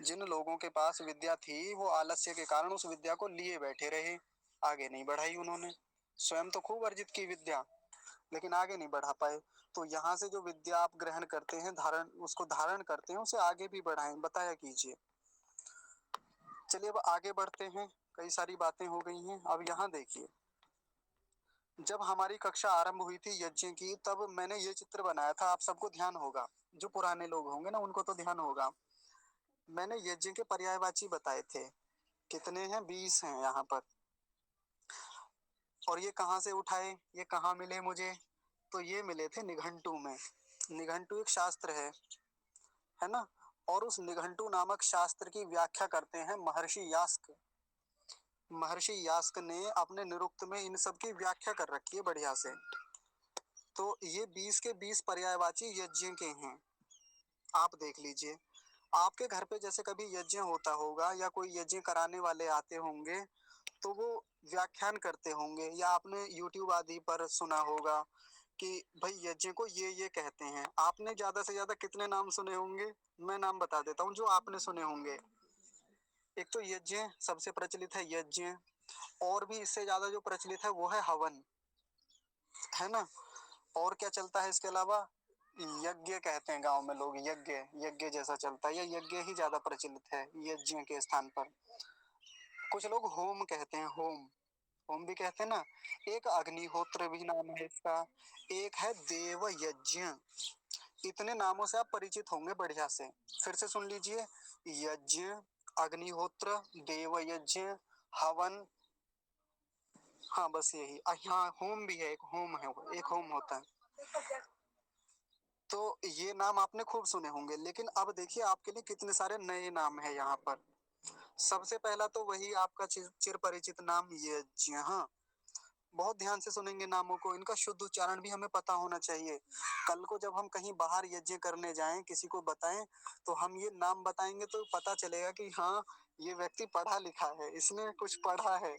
जिन लोगों के पास विद्या थी वो आलस्य के कारण उस विद्या को लिए बैठे रहे, आगे नहीं बढ़ाई उन्होंने। स्वयं तो खूब अर्जित की विद्या, लेकिन आगे नहीं बढ़ा पाए। तो यहाँ से जो विद्या आप ग्रहण करते हैं, धारण उसको धारण करते हैं, उसे आगे भी बढ़ाएं, बताया कीजिए। चलिए अब आगे बढ़ते हैं, कई सारी बातें हो गई हैं। अब यहाँ देखिए, जब हमारी कक्षा आरंभ हुई थी यज्ञ की, तब मैंने ये चित्र बनाया था, आप सबको ध्यान होगा, जो पुराने लोग होंगे ना उनको तो ध्यान होगा। मैंने यज्ञ के पर्यायवाची बताए थे, कितने हैं, 20 हैं यहाँ पर। और ये कहाँ से उठाए, ये कहाँ मिले मुझे, तो ये मिले थे निघंटू में। निघंटू एक शास्त्र है ना। और उस निघंटू नामक शास्त्र की व्याख्या करते हैं महर्षि यास्क। महर्षि यास्क ने अपने निरुक्त में इन सब की व्याख्या कर रखी है बढ़िया से। तो ये 20 के 20 पर्यायवाची यज्ञ के हैं, आप देख लीजिए। आपके घर पे जैसे कभी यज्ञ होता होगा या कोई यज्ञ कराने वाले आते होंगे, तो वो व्याख्यान करते होंगे, या आपने YouTube आदि पर सुना होगा कि भाई यज्ञ को ये कहते हैं। आपने ज्यादा से ज्यादा कितने नाम सुने होंगे, मैं नाम बता देता हूँ जो आपने सुने होंगे। एक तो यज्ञ सबसे प्रचलित है, यज्ञ। और भी इससे ज्यादा जो प्रचलित है वो है हवन, है ना। और क्या चलता है इसके अलावा, यज्ञ कहते हैं गांव में लोग, यज्ञ, यज्ञ जैसा चलता है, या यज्ञ ही ज्यादा प्रचलित है यज्ञ के स्थान पर। कुछ लोग होम कहते हैं, होम, होम भी कहते हैं ना। एक अग्निहोत्र भी नाम है इसका, एक है देव यज्ञ। इतने नामों से आप परिचित होंगे बढ़िया से। फिर से सुन लीजिए, यज्ञ, अग्निहोत्र, देव यज्ञ, हवन, हाँ बस यही। हाँ होम भी है, एक होम है, एक होम होता है। तो ये नाम आपने खूब सुने होंगे, लेकिन अब देखिए आपके लिए कितने सारे नए नाम है यहाँ पर। सबसे पहला तो वही आपका चिर परिचित नाम यज्ञ। हाँ, बहुत ध्यान से सुनेंगे नामों को, इनका शुद्ध उच्चारण भी हमें पता होना चाहिए। कल को जब हम कहीं बाहर यज्ञ करने जाएं, किसी को बताएं, तो हम ये नाम बताएंगे तो पता चलेगा कि हाँ, ये व्यक्ति पढ़ा लिखा है, इसने कुछ पढ़ा है।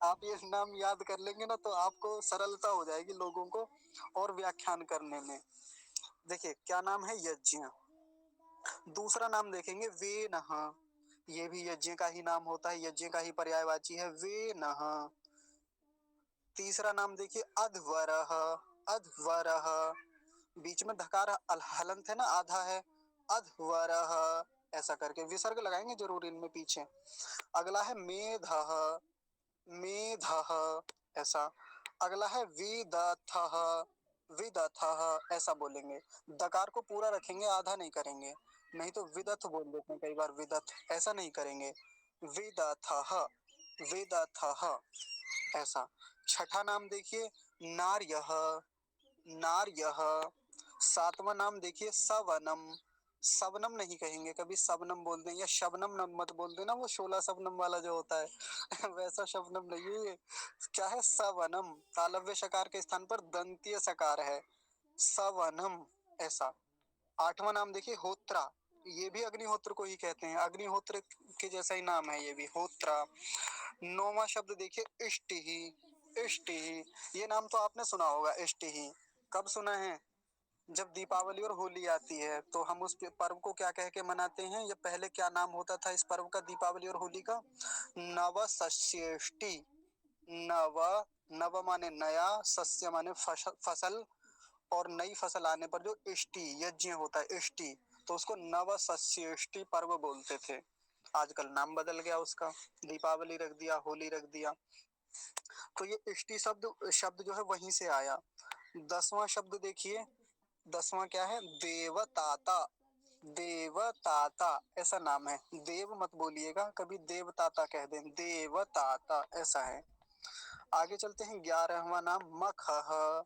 आप ये नाम याद कर लेंगे ना, तो आपको सरलता हो जाएगी लोगों को और व्याख्यान करने में। देखिए क्या नाम है, यज्ञ। दूसरा नाम देखेंगे वेनः। ये भी यज्ञ का ही नाम होता है, यज्ञ का ही पर्यायवाची है, वेनः। तीसरा नाम देखिए अध्वरः। अध्वरः, बीच में धकार हलंत है ना, आधा है, अध्वरः ऐसा करके विसर्ग लगाएंगे जरूर इनमें पीछे। अगला है मेधः। मेधः ऐसा। अगला है विदथः। विदथः ऐसा बोलेंगे, दकार को पूरा रखेंगे, आधा नहीं करेंगे, नहीं तो विदथ बोल देते हैं कई बार, विदथ ऐसा नहीं करेंगे, विदथः। विदथः ऐसा। छठा नाम देखिए नार्यः। नार्यः। सातवां नाम देखिए सवनम। सबनम नहीं कहेंगे कभी, सबनम बोल दें, या शबनम मत बोल देना, वो शोला सबनम वाला जो होता है वैसा शबनम नहीं है ये। क्या है, सवनम, तालव्य शकार के स्थान पर दंतीय सकार है, सवनम ऐसा। आठवां नाम देखिए होत्रा। ये भी अग्निहोत्र को ही कहते हैं, अग्निहोत्र के जैसा ही नाम है ये भी, होत्रा। नौवां शब्द देखिए इष्टिहि। इष्टिहि, ये नाम तो आपने सुना होगा, इष्टिहि। कब सुना है, जब दीपावली और होली आती है तो हम उस पर्व को क्या कह के मनाते हैं, या पहले क्या नाम होता था इस पर्व का, दीपावली और होली का, नवसस्येष्टि। नव, नव माने नया, सस्य माने फसल, और नई फसल आने पर जो इष्टि यज्ञ होता है, इष्टि, तो उसको नवसस्येष्टि पर्व बोलते थे। आजकल नाम बदल गया उसका, दीपावली रख दिया, होली रख दिया। तो ये इष्टि शब्द शब्द जो है वहीं से आया। 10वां शब्द देखिए, 10वां क्या है, देवताता। देवताता ऐसा नाम है, देव मत बोलिएगा कभी, देवताता कह दें, देवताता ऐसा है। आगे चलते हैं, 11वां नाम मखः।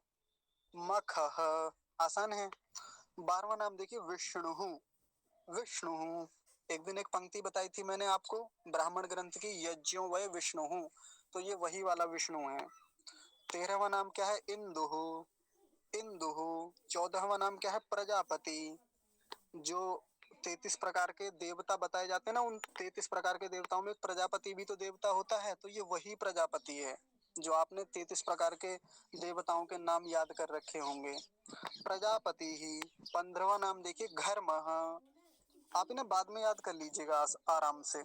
मखः आसान है। 12वां नाम देखिए विष्णु। विष्णु, एक दिन एक पंक्ति बताई थी मैंने आपको ब्राह्मण ग्रंथ की, यज्ञो वै विष्णु, तो ये वही वाला विष्णु है। 13वां नाम क्या है, इंदुः। इंदुः। 14वां नाम क्या है, प्रजापति। जो 33 प्रकार के देवता बताए जाते हैं ना, उन 33 प्रकार के देवताओं में प्रजापति भी तो देवता होता है, तो ये वही प्रजापति है जो आपने 33 प्रकार के देवताओं के नाम याद कर रखे होंगे, प्रजापति ही। 15वां नाम देखिए घर्मः। आप इन्हें बाद में याद कर लीजिएगा आराम से।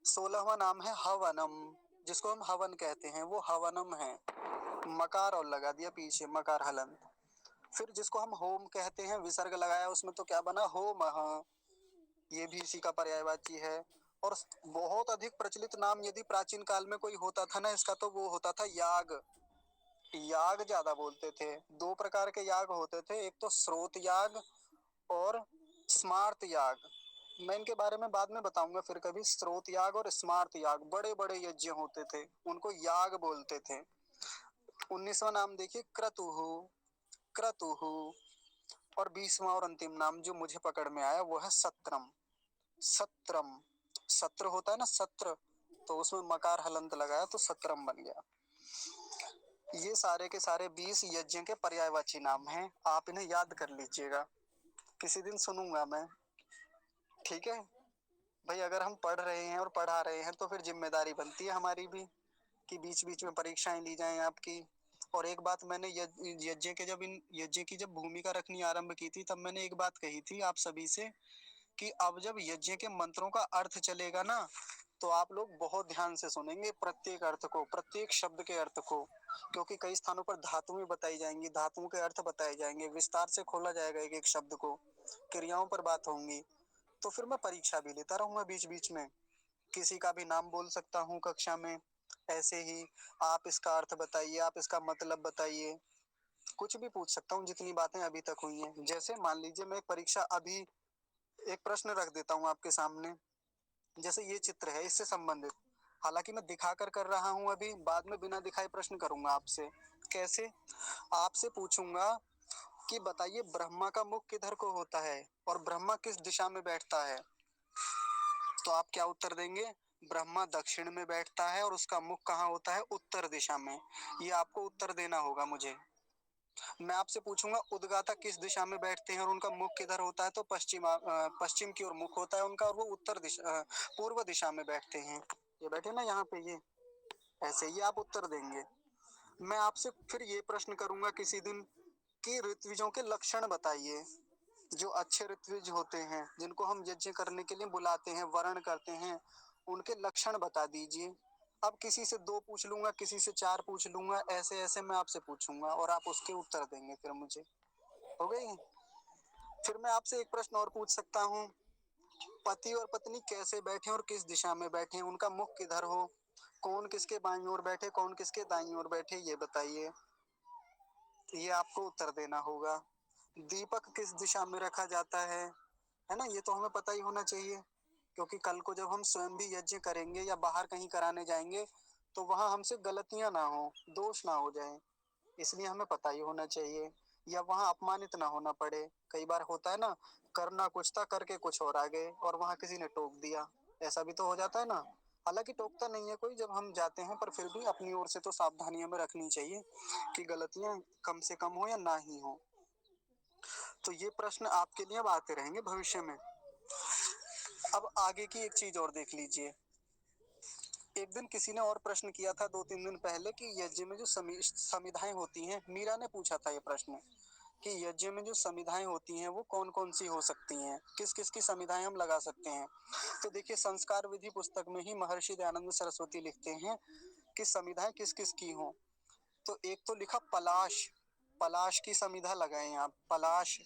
16वां नाम है हवनम, जिसको हम हवन कहते हैं वो हवनम है, मकार और लगा दिया पीछे, मकार हलन। फिर जिसको हम होम कहते हैं, विसर्ग लगाया उसमें, तो क्या बना, होमः, ये भी इसी का पर्यायवाची है। और बहुत अधिक प्रचलित नाम यदि प्राचीन काल में कोई होता था ना इसका, तो वो होता था याग। याग ज्यादा बोलते थे, दो प्रकार के याग होते थे, एक तो स्रोत याग और स्मार्त याग। मैं इनके बारे में बाद में बताऊंगा फिर कभी, स्रोत याग और स्मार्त याग, बड़े बड़े यज्ञ होते थे, उनको याग बोलते थे। 19वां नाम देखिए क्रतुः। क्रतुः। और 20वां और अंतिम नाम जो मुझे पकड़ में आया वो है सत्रम। सत्रम, सत्र होता है ना, सत्र, तो उसमें मकार हलंत लगाया तो सत्रम बन गया। ये सारे के सारे 20 यज्ञ के पर्यायवाची नाम हैं, आप इन्हें याद कर लीजिएगा, किसी दिन सुनूंगा मैं, ठीक है भाई। अगर हम पढ़ रहे हैं और पढ़ा रहे हैं तो फिर जिम्मेदारी बनती है हमारी भी कि बीच बीच में परीक्षाएं ली जाएं आपकी। और एक बात मैंने यज्ञ के जब इन यज्ञ की जब भूमिका रखनी आरंभ की थी, तब मैंने एक बात कही थी आप सभी से कि अब जब यज्ञ के मंत्रों का अर्थ चलेगा ना, तो आप लोग बहुत ध्यान से सुनेंगे प्रत्येक अर्थ को, प्रत्येक शब्द के अर्थ को, क्योंकि कई स्थानों पर धातुएं बताई जाएंगी, धातुओं के अर्थ बताए जाएंगे, विस्तार से खोला जाएगा एक एक शब्द को, क्रियाओं पर बात होंगी। तो फिर मैं परीक्षा भी लेता रहूंगा बीच बीच में, किसी का भी नाम बोल सकता हूँ कक्षा में, ऐसे ही आप इसका अर्थ बताइए, आप इसका मतलब बताइए, कुछ भी पूछ सकता हूँ जितनी बातें अभी तक हुई हैं। जैसे मान लीजिए मैं एक परीक्षा अभी एक प्रश्न रख देता हूँ आपके सामने, जैसे ये चित्र है इससे संबंधित, हालांकि मैं दिखा कर रहा हूँ अभी, बाद में बिना दिखाए प्रश्न करूंगा आपसे। कैसे, आपसे पूछूंगा कि बताइए ब्रह्मा का मुख किधर को होता है और ब्रह्मा किस दिशा में बैठता है? तो आप क्या उत्तर देंगे? ब्रह्मा दक्षिण में बैठता है और उसका मुख कहाँ होता है? उत्तर दिशा में। ये आपको उत्तर देना होगा मुझे। मैं आपसे पूछूंगा उद्गाता किस दिशा में बैठते हैं और उनका मुख किधर होता है? तो पश्चिम की ओर मुख होता है उनका और वो उत्तर दिशा पूर्व दिशा में बैठते हैं। ये बैठे ना यहाँ पे, ये ऐसे ही आप उत्तर देंगे। मैं आपसे फिर ये प्रश्न करूंगा किसी दिन कि ऋत्विजों के लक्षण बताइए। जो अच्छे ऋत्विज होते हैं जिनको हम यज्ञ करने के लिए बुलाते हैं, वर्ण करते हैं, उनके लक्षण बता दीजिए। अब किसी से 2 पूछ लूंगा, किसी से 4 पूछ लूंगा, ऐसे ऐसे मैं आपसे पूछूंगा और आप उसके उत्तर देंगे फिर मुझे। हो गई? फिर मैं आपसे एक प्रश्न और पूछ सकता हूँ। पति और पत्नी कैसे बैठे और किस दिशा में बैठे, उनका मुख किधर हो, कौन किसके बाईं ओर बैठे, कौन किसके दाईं ओर बैठे, ये बताइए। ये आपको उत्तर देना होगा। दीपक किस दिशा में रखा जाता है ना? ये तो हमें पता ही होना चाहिए, क्योंकि कल को जब हम स्वयं भी यज्ञ करेंगे या बाहर कहीं कराने जाएंगे तो वहां हमसे गलतियां ना हो, दोष ना हो जाए, इसलिए हमें पता ही होना चाहिए। या वहां अपमानित ना होना पड़े। कई बार होता है ना, करना कुछ था करके कुछ और आ गए और वहां किसी ने टोक दिया, ऐसा भी तो हो जाता है ना। हालांकि टोकता नहीं है कोई जब हम जाते हैं, पर फिर भी अपनी ओर से तो सावधानी हमें रखनी चाहिए कि गलतियां कम से कम हो या ना ही हो। तो ये प्रश्न आपके लिए अब आते रहेंगे भविष्य में। अब आगे की एक चीज और देख लीजिए। एक दिन किसी ने और प्रश्न किया था 2-3 दिन पहले कि यज्ञ में जो समिधाएं होती हैं, मीरा ने पूछा था ये प्रश्न कि यज्ञ में जो समिधाएं होती हैं वो कौन कौन सी हो सकती हैं, किस किस की समिधाएं हम लगा सकते हैं। तो देखिए, संस्कार विधि पुस्तक में ही महर्षि दयानंद सरस्वती लिखते हैं कि समिधाएं किस किस की हों। तो एक तो लिखा पलाश, पलाश की समिधा लगाएं आप, पलाश।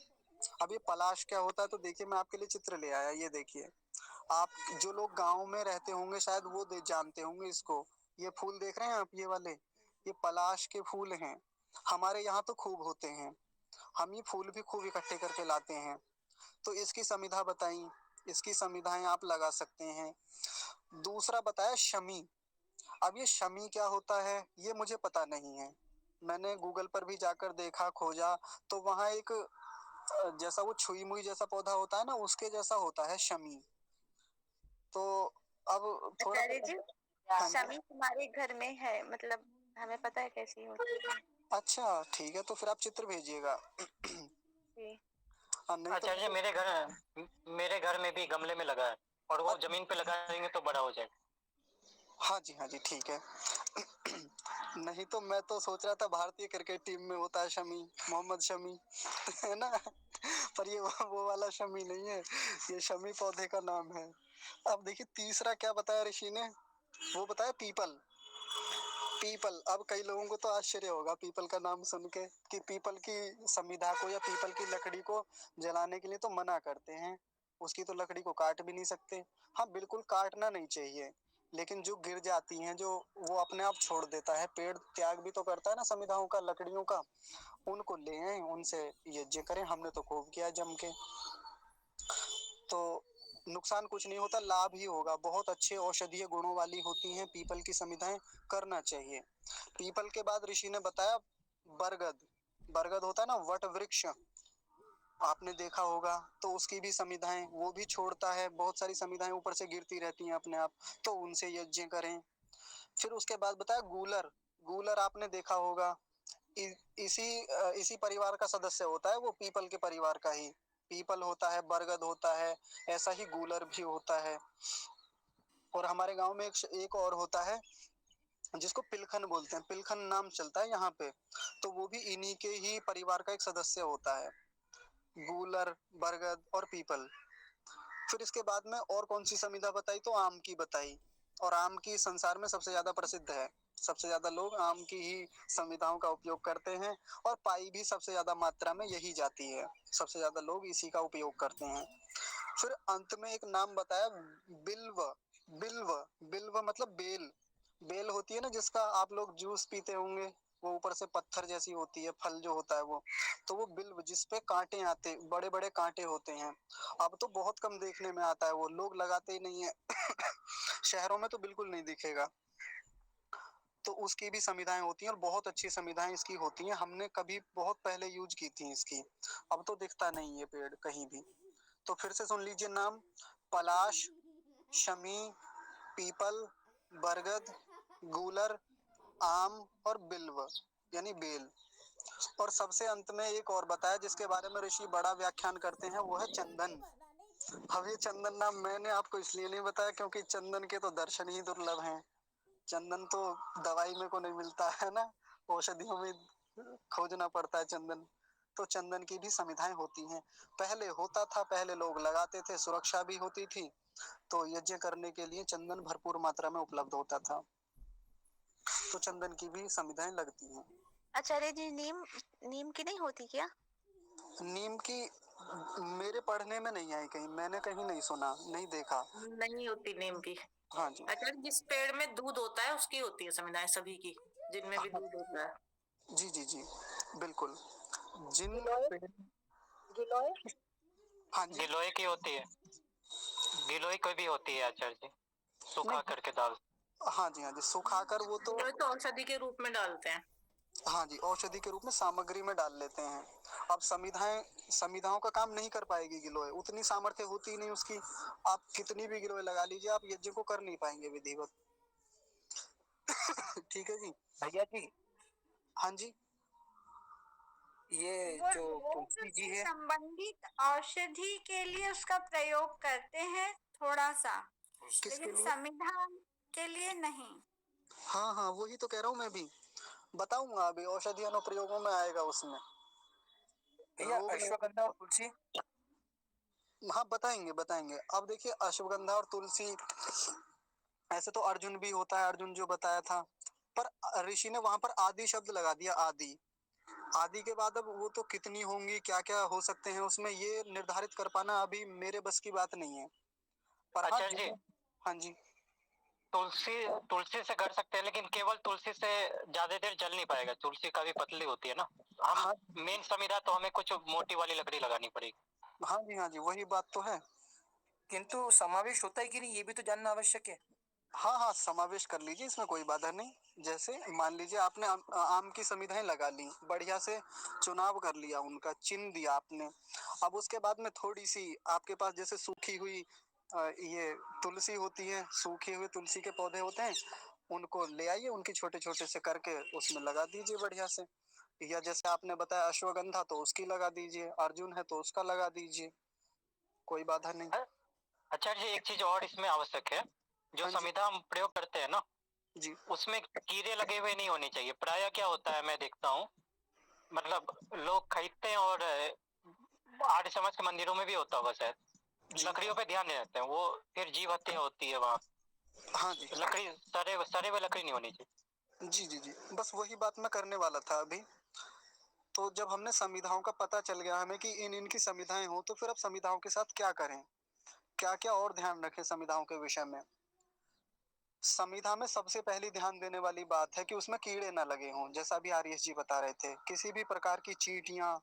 अब ये पलाश क्या होता है? तो देखिए, मैं आपके लिए चित्र ले आया, ये देखिए। आप जो लोग गांव में रहते होंगे शायद वो जानते होंगे इसको। ये फूल देख रहे हैं आप, ये वाले, ये पलाश के फूल हैं। हमारे यहाँ तो खूब होते हैं, हम ये फूल भी खूब इकट्ठे करके लाते हैं। तो इसकी समिधा बताई, इसकी समिधाएं आप लगा सकते हैं। दूसरा बताया शमी। अब ये शमी क्या होता है ये मुझे पता नहीं है, मैंने गूगल पर भी जाकर देखा, खोजा, तो वहां एक जैसा वो छुई मुई जैसा पौधा होता है ना, उसके जैसा होता है शमी। तो अब थोड़ा आचार्य जी, हाँ जी। शमी हमारे घर में है, मतलब हमें पता है कैसी होती है। अच्छा ठीक है, तो फिर आप चित्र भेजिएगा। जी। हाँ, नहीं तो आचार्य जी, मेरे घर में भी गमले में लगा है और वो जमीन पे लगा देंगे तो बड़ा हो जाएगा। हाँ जी ठीक है। नहीं तो मैं तो सोच रहा था भारतीय क्रिकेट टीम में होता है शमी, मोहम्मद शमी, है ना। पर ये वो वाला शमी नहीं है, ये शमी पौधे का नाम है। अब देखिए तीसरा क्या बताया ऋषि ने, वो बताया पीपल। पीपल, अब कई लोगों को तो आश्चर्य होगा पीपल का नाम सुन के कि पीपल की संविधा को या पीपल की लकड़ी को जलाने के लिए तो मना करते हैं, उसकी तो लकड़ी को काट भी नहीं सकते। हाँ बिल्कुल काटना नहीं चाहिए, लेकिन जो गिर जाती हैं, जो वो अपने आप छोड़ देता है, पेड़ त्याग भी तो करता है ना संविधाओं का, लकड़ियों का, उनको ले आए, उनसे यज्ञ करें, हमने तो खूब किया जम के। तो नुकसान कुछ नहीं होता, लाभ ही होगा। बहुत अच्छे औषधीय गुणों वाली होती हैं पीपल की समिधाएं, करना चाहिए। पीपल के बाद ऋषि ने बताया बरगद। बरगद होता है ना वट वृक्ष, आपने देखा होगा, तो उसकी भी समिधाएं, वो भी छोड़ता है, बहुत सारी समिधाएं ऊपर से गिरती रहती हैं अपने आप, तो उनसे यज्ञ करें। फिर उसके बाद बताया गूलर। गूलर आपने देखा होगा, इसी परिवार का सदस्य होता है वो, पीपल के परिवार का ही। पीपल होता है, बरगद होता है, ऐसा ही गूलर भी होता है। और हमारे गांव में एक और होता है जिसको पिलखन बोलते हैं, पिलखन नाम चलता है यहाँ पे, तो वो भी इन्हीं के ही परिवार का एक सदस्य होता है, गूलर, बरगद और पीपल। फिर इसके बाद में और कौन सी समिधा बताई, तो आम की बताई। और आम की संसार में सबसे ज्यादा प्रसिद्ध है, सबसे ज्यादा लोग आम की ही संविधाओं का उपयोग करते हैं, और पाई भी सबसे ज्यादा मात्रा में यही जाती है, सबसे ज्यादा लोग इसी का उपयोग करते हैं। फिर अंत में एक नाम बताया बिल्व। बिल्व, बिल्व मतलब बेल। बेल होती है ना जिसका आप लोग जूस पीते होंगे, वो ऊपर से पत्थर जैसी होती है, फल जो होता है वो, तो वो बिल्व जिसपे कांटे आते, बड़े बड़े कांटे होते हैं। अब तो बहुत कम देखने में आता है, वो लोग लगाते ही नहीं है। शहरों में तो बिल्कुल नहीं दिखेगा। तो उसकी भी संविधाएं होती हैं और बहुत अच्छी संविधाएं इसकी होती हैं। हमने कभी बहुत पहले यूज की थी इसकी, अब तो दिखता नहीं ये पेड़ कहीं भी। तो फिर से सुन लीजिए नाम: पलाश, शमी, पीपल, बरगद, गूलर, आम और बिल्व यानी बेल। और सबसे अंत में एक और बताया जिसके बारे में ऋषि बड़ा व्याख्यान करते हैं, वो है चंदन। अब ये चंदन नाम मैंने आपको इसलिए नहीं बताया क्योंकि चंदन के तो दर्शन ही दुर्लभ हैं। चंदन तो दवाई में को नहीं मिलता है ना, औषधियों में खोजना पड़ता है चंदन। तो चंदन की भी संविधाएं होती हैं। पहले होता था, पहले लोग लगाते थे, सुरक्षा भी होती थी, तो यज्ञ करने के लिए चंदन भरपूर मात्रा में उपलब्ध होता था। तो चंदन की भी संविधाएं लगती हैं। आचार्य जी, नीम नीम की नहीं होती क्या? नीम की मेरे पढ़ने में नहीं आई कहीं, मैंने कहीं नहीं सुना, नहीं देखा। नहीं होती नीम की। हाँ जी। अगर जिस पेड़ में दूध होता है उसकी होती है संविधाएं, सभी की, जिनमें भी दूध होता है। जी जी जी, बिल्कुल। जिन गिलोय हाँ जी, गिलोय की होती है, गिलोय कोई भी होती है आचार्य जी, सुखा नहीं, करके डाल। हाँ जी हाँ जी, सुखाकर वो तो, गिलोय तो औषधि के रूप में डालते हैं। हाँ जी, औषधि के रूप में सामग्री में डाल लेते हैं। अब संविधाओं का काम नहीं कर पाएगी गिलोय, उतनी सामर्थ्य होती ही नहीं उसकी। आप कितनी भी गिलोय लगा लीजिए, आप यज्ञ को कर नहीं पाएंगे विधिवत। ठीक है जी। भैया जी, हाँ जी, ये वो जो रोग तुलसी जी से है, संबंधित औषधि के लिए उसका प्रयोग करते हैं थोड़ा सा, किसके लेकिन लिए? संविधान के लिए नहीं। हाँ हाँ, वही तो कह रहा हूँ, मैं भी बताऊंगा अभी, औषधि अनुप्रयोगों में आएगा उसमें। भैया रोग में, अश्वगंधा और तुलसी। हाँ बताएंगे बताएंगे। अब देखिए, अश्वगंधा और तुलसी, ऐसे तो अर्जुन भी होता है, अर्जुन जो बताया था, पर ऋषि ने वहां पर आदि शब्द लगा दिया। आदि, आदि के बाद अब वो तो कितनी होंगी, क्या क्या हो सकते हैं उसमें, ये निर्धारित कर पाना अभी मेरे बस की बात नहीं है। पर हाँ आचार्य जी, हाँ जी, तुलसी तुलसी से कर सकते हैं, लेकिन केवल तुलसी से ज्यादा देर जल नहीं पाएगा, तुलसी काफी पतली होती है ना। हम हाँ मेन समीरा तो हमें कुछ मोटी वाली लकड़ी लगानी पड़ेगी। हाँ जी हाँ जी, वही बात तो है। किंतु समावेश होता है कि नहीं, ये भी तो जानना आवश्यक है। हाँ हाँ, समावेश कर लीजिए, इसमें कोई बाधा नहीं। जैसे मान लीजिए आपने आम की संविधाएं लगा ली, बढ़िया से चुनाव कर लिया, उनका चिन्ह दिया आपने। अब उसके बाद में थोड़ी सी आपके पास जैसे सूखी हुई ये तुलसी होती है, सूखे हुए तुलसी के पौधे होते हैं, उनको ले आइए, उनकी छोटे छोटे से करके उसमें लगा दीजिए बढ़िया से। या जैसे आपने बताया अश्वगंधा, तो उसकी लगा दीजिए, अर्जुन है तो उसका लगा दीजिए, कोई बाधा नहीं। आचार्य जी, एक चीज और इसमें आवश्यक है, जो हाँ जी समिधा हम प्रयोग करते हैं ना, जी, उसमें कीड़े लगे हुए नहीं होने चाहिए। प्रायः क्या होता है मैं देखता हूँ, मतलब लोग खरीदते हैं, और आर्य समाज के मंदिरों में भी होता होगा शायद, जी लकड़ियों पे ध्यान नहीं रखते हैं, वो फिर जीव हत्या होती है वहाँ। हाँ जी, लकड़ी सड़े हुए लकड़ी नहीं होनी चाहिए। जी जी जी, बस वही बात मैं करने वाला था अभी। तो जब हमने संविधाओं का पता चल गया हमें कि इन इनकी संविधाएं हो, तो फिर अब संविधाओं के साथ क्या करें, क्या क्या और ध्यान रखें संविधाओं के विषय में। संविधा में सबसे पहली ध्यान देने वाली बात है कि उसमें कीड़े ना लगे हों, जैसा भी आर्यस जी बता रहे थे। किसी भी प्रकार की चींटियां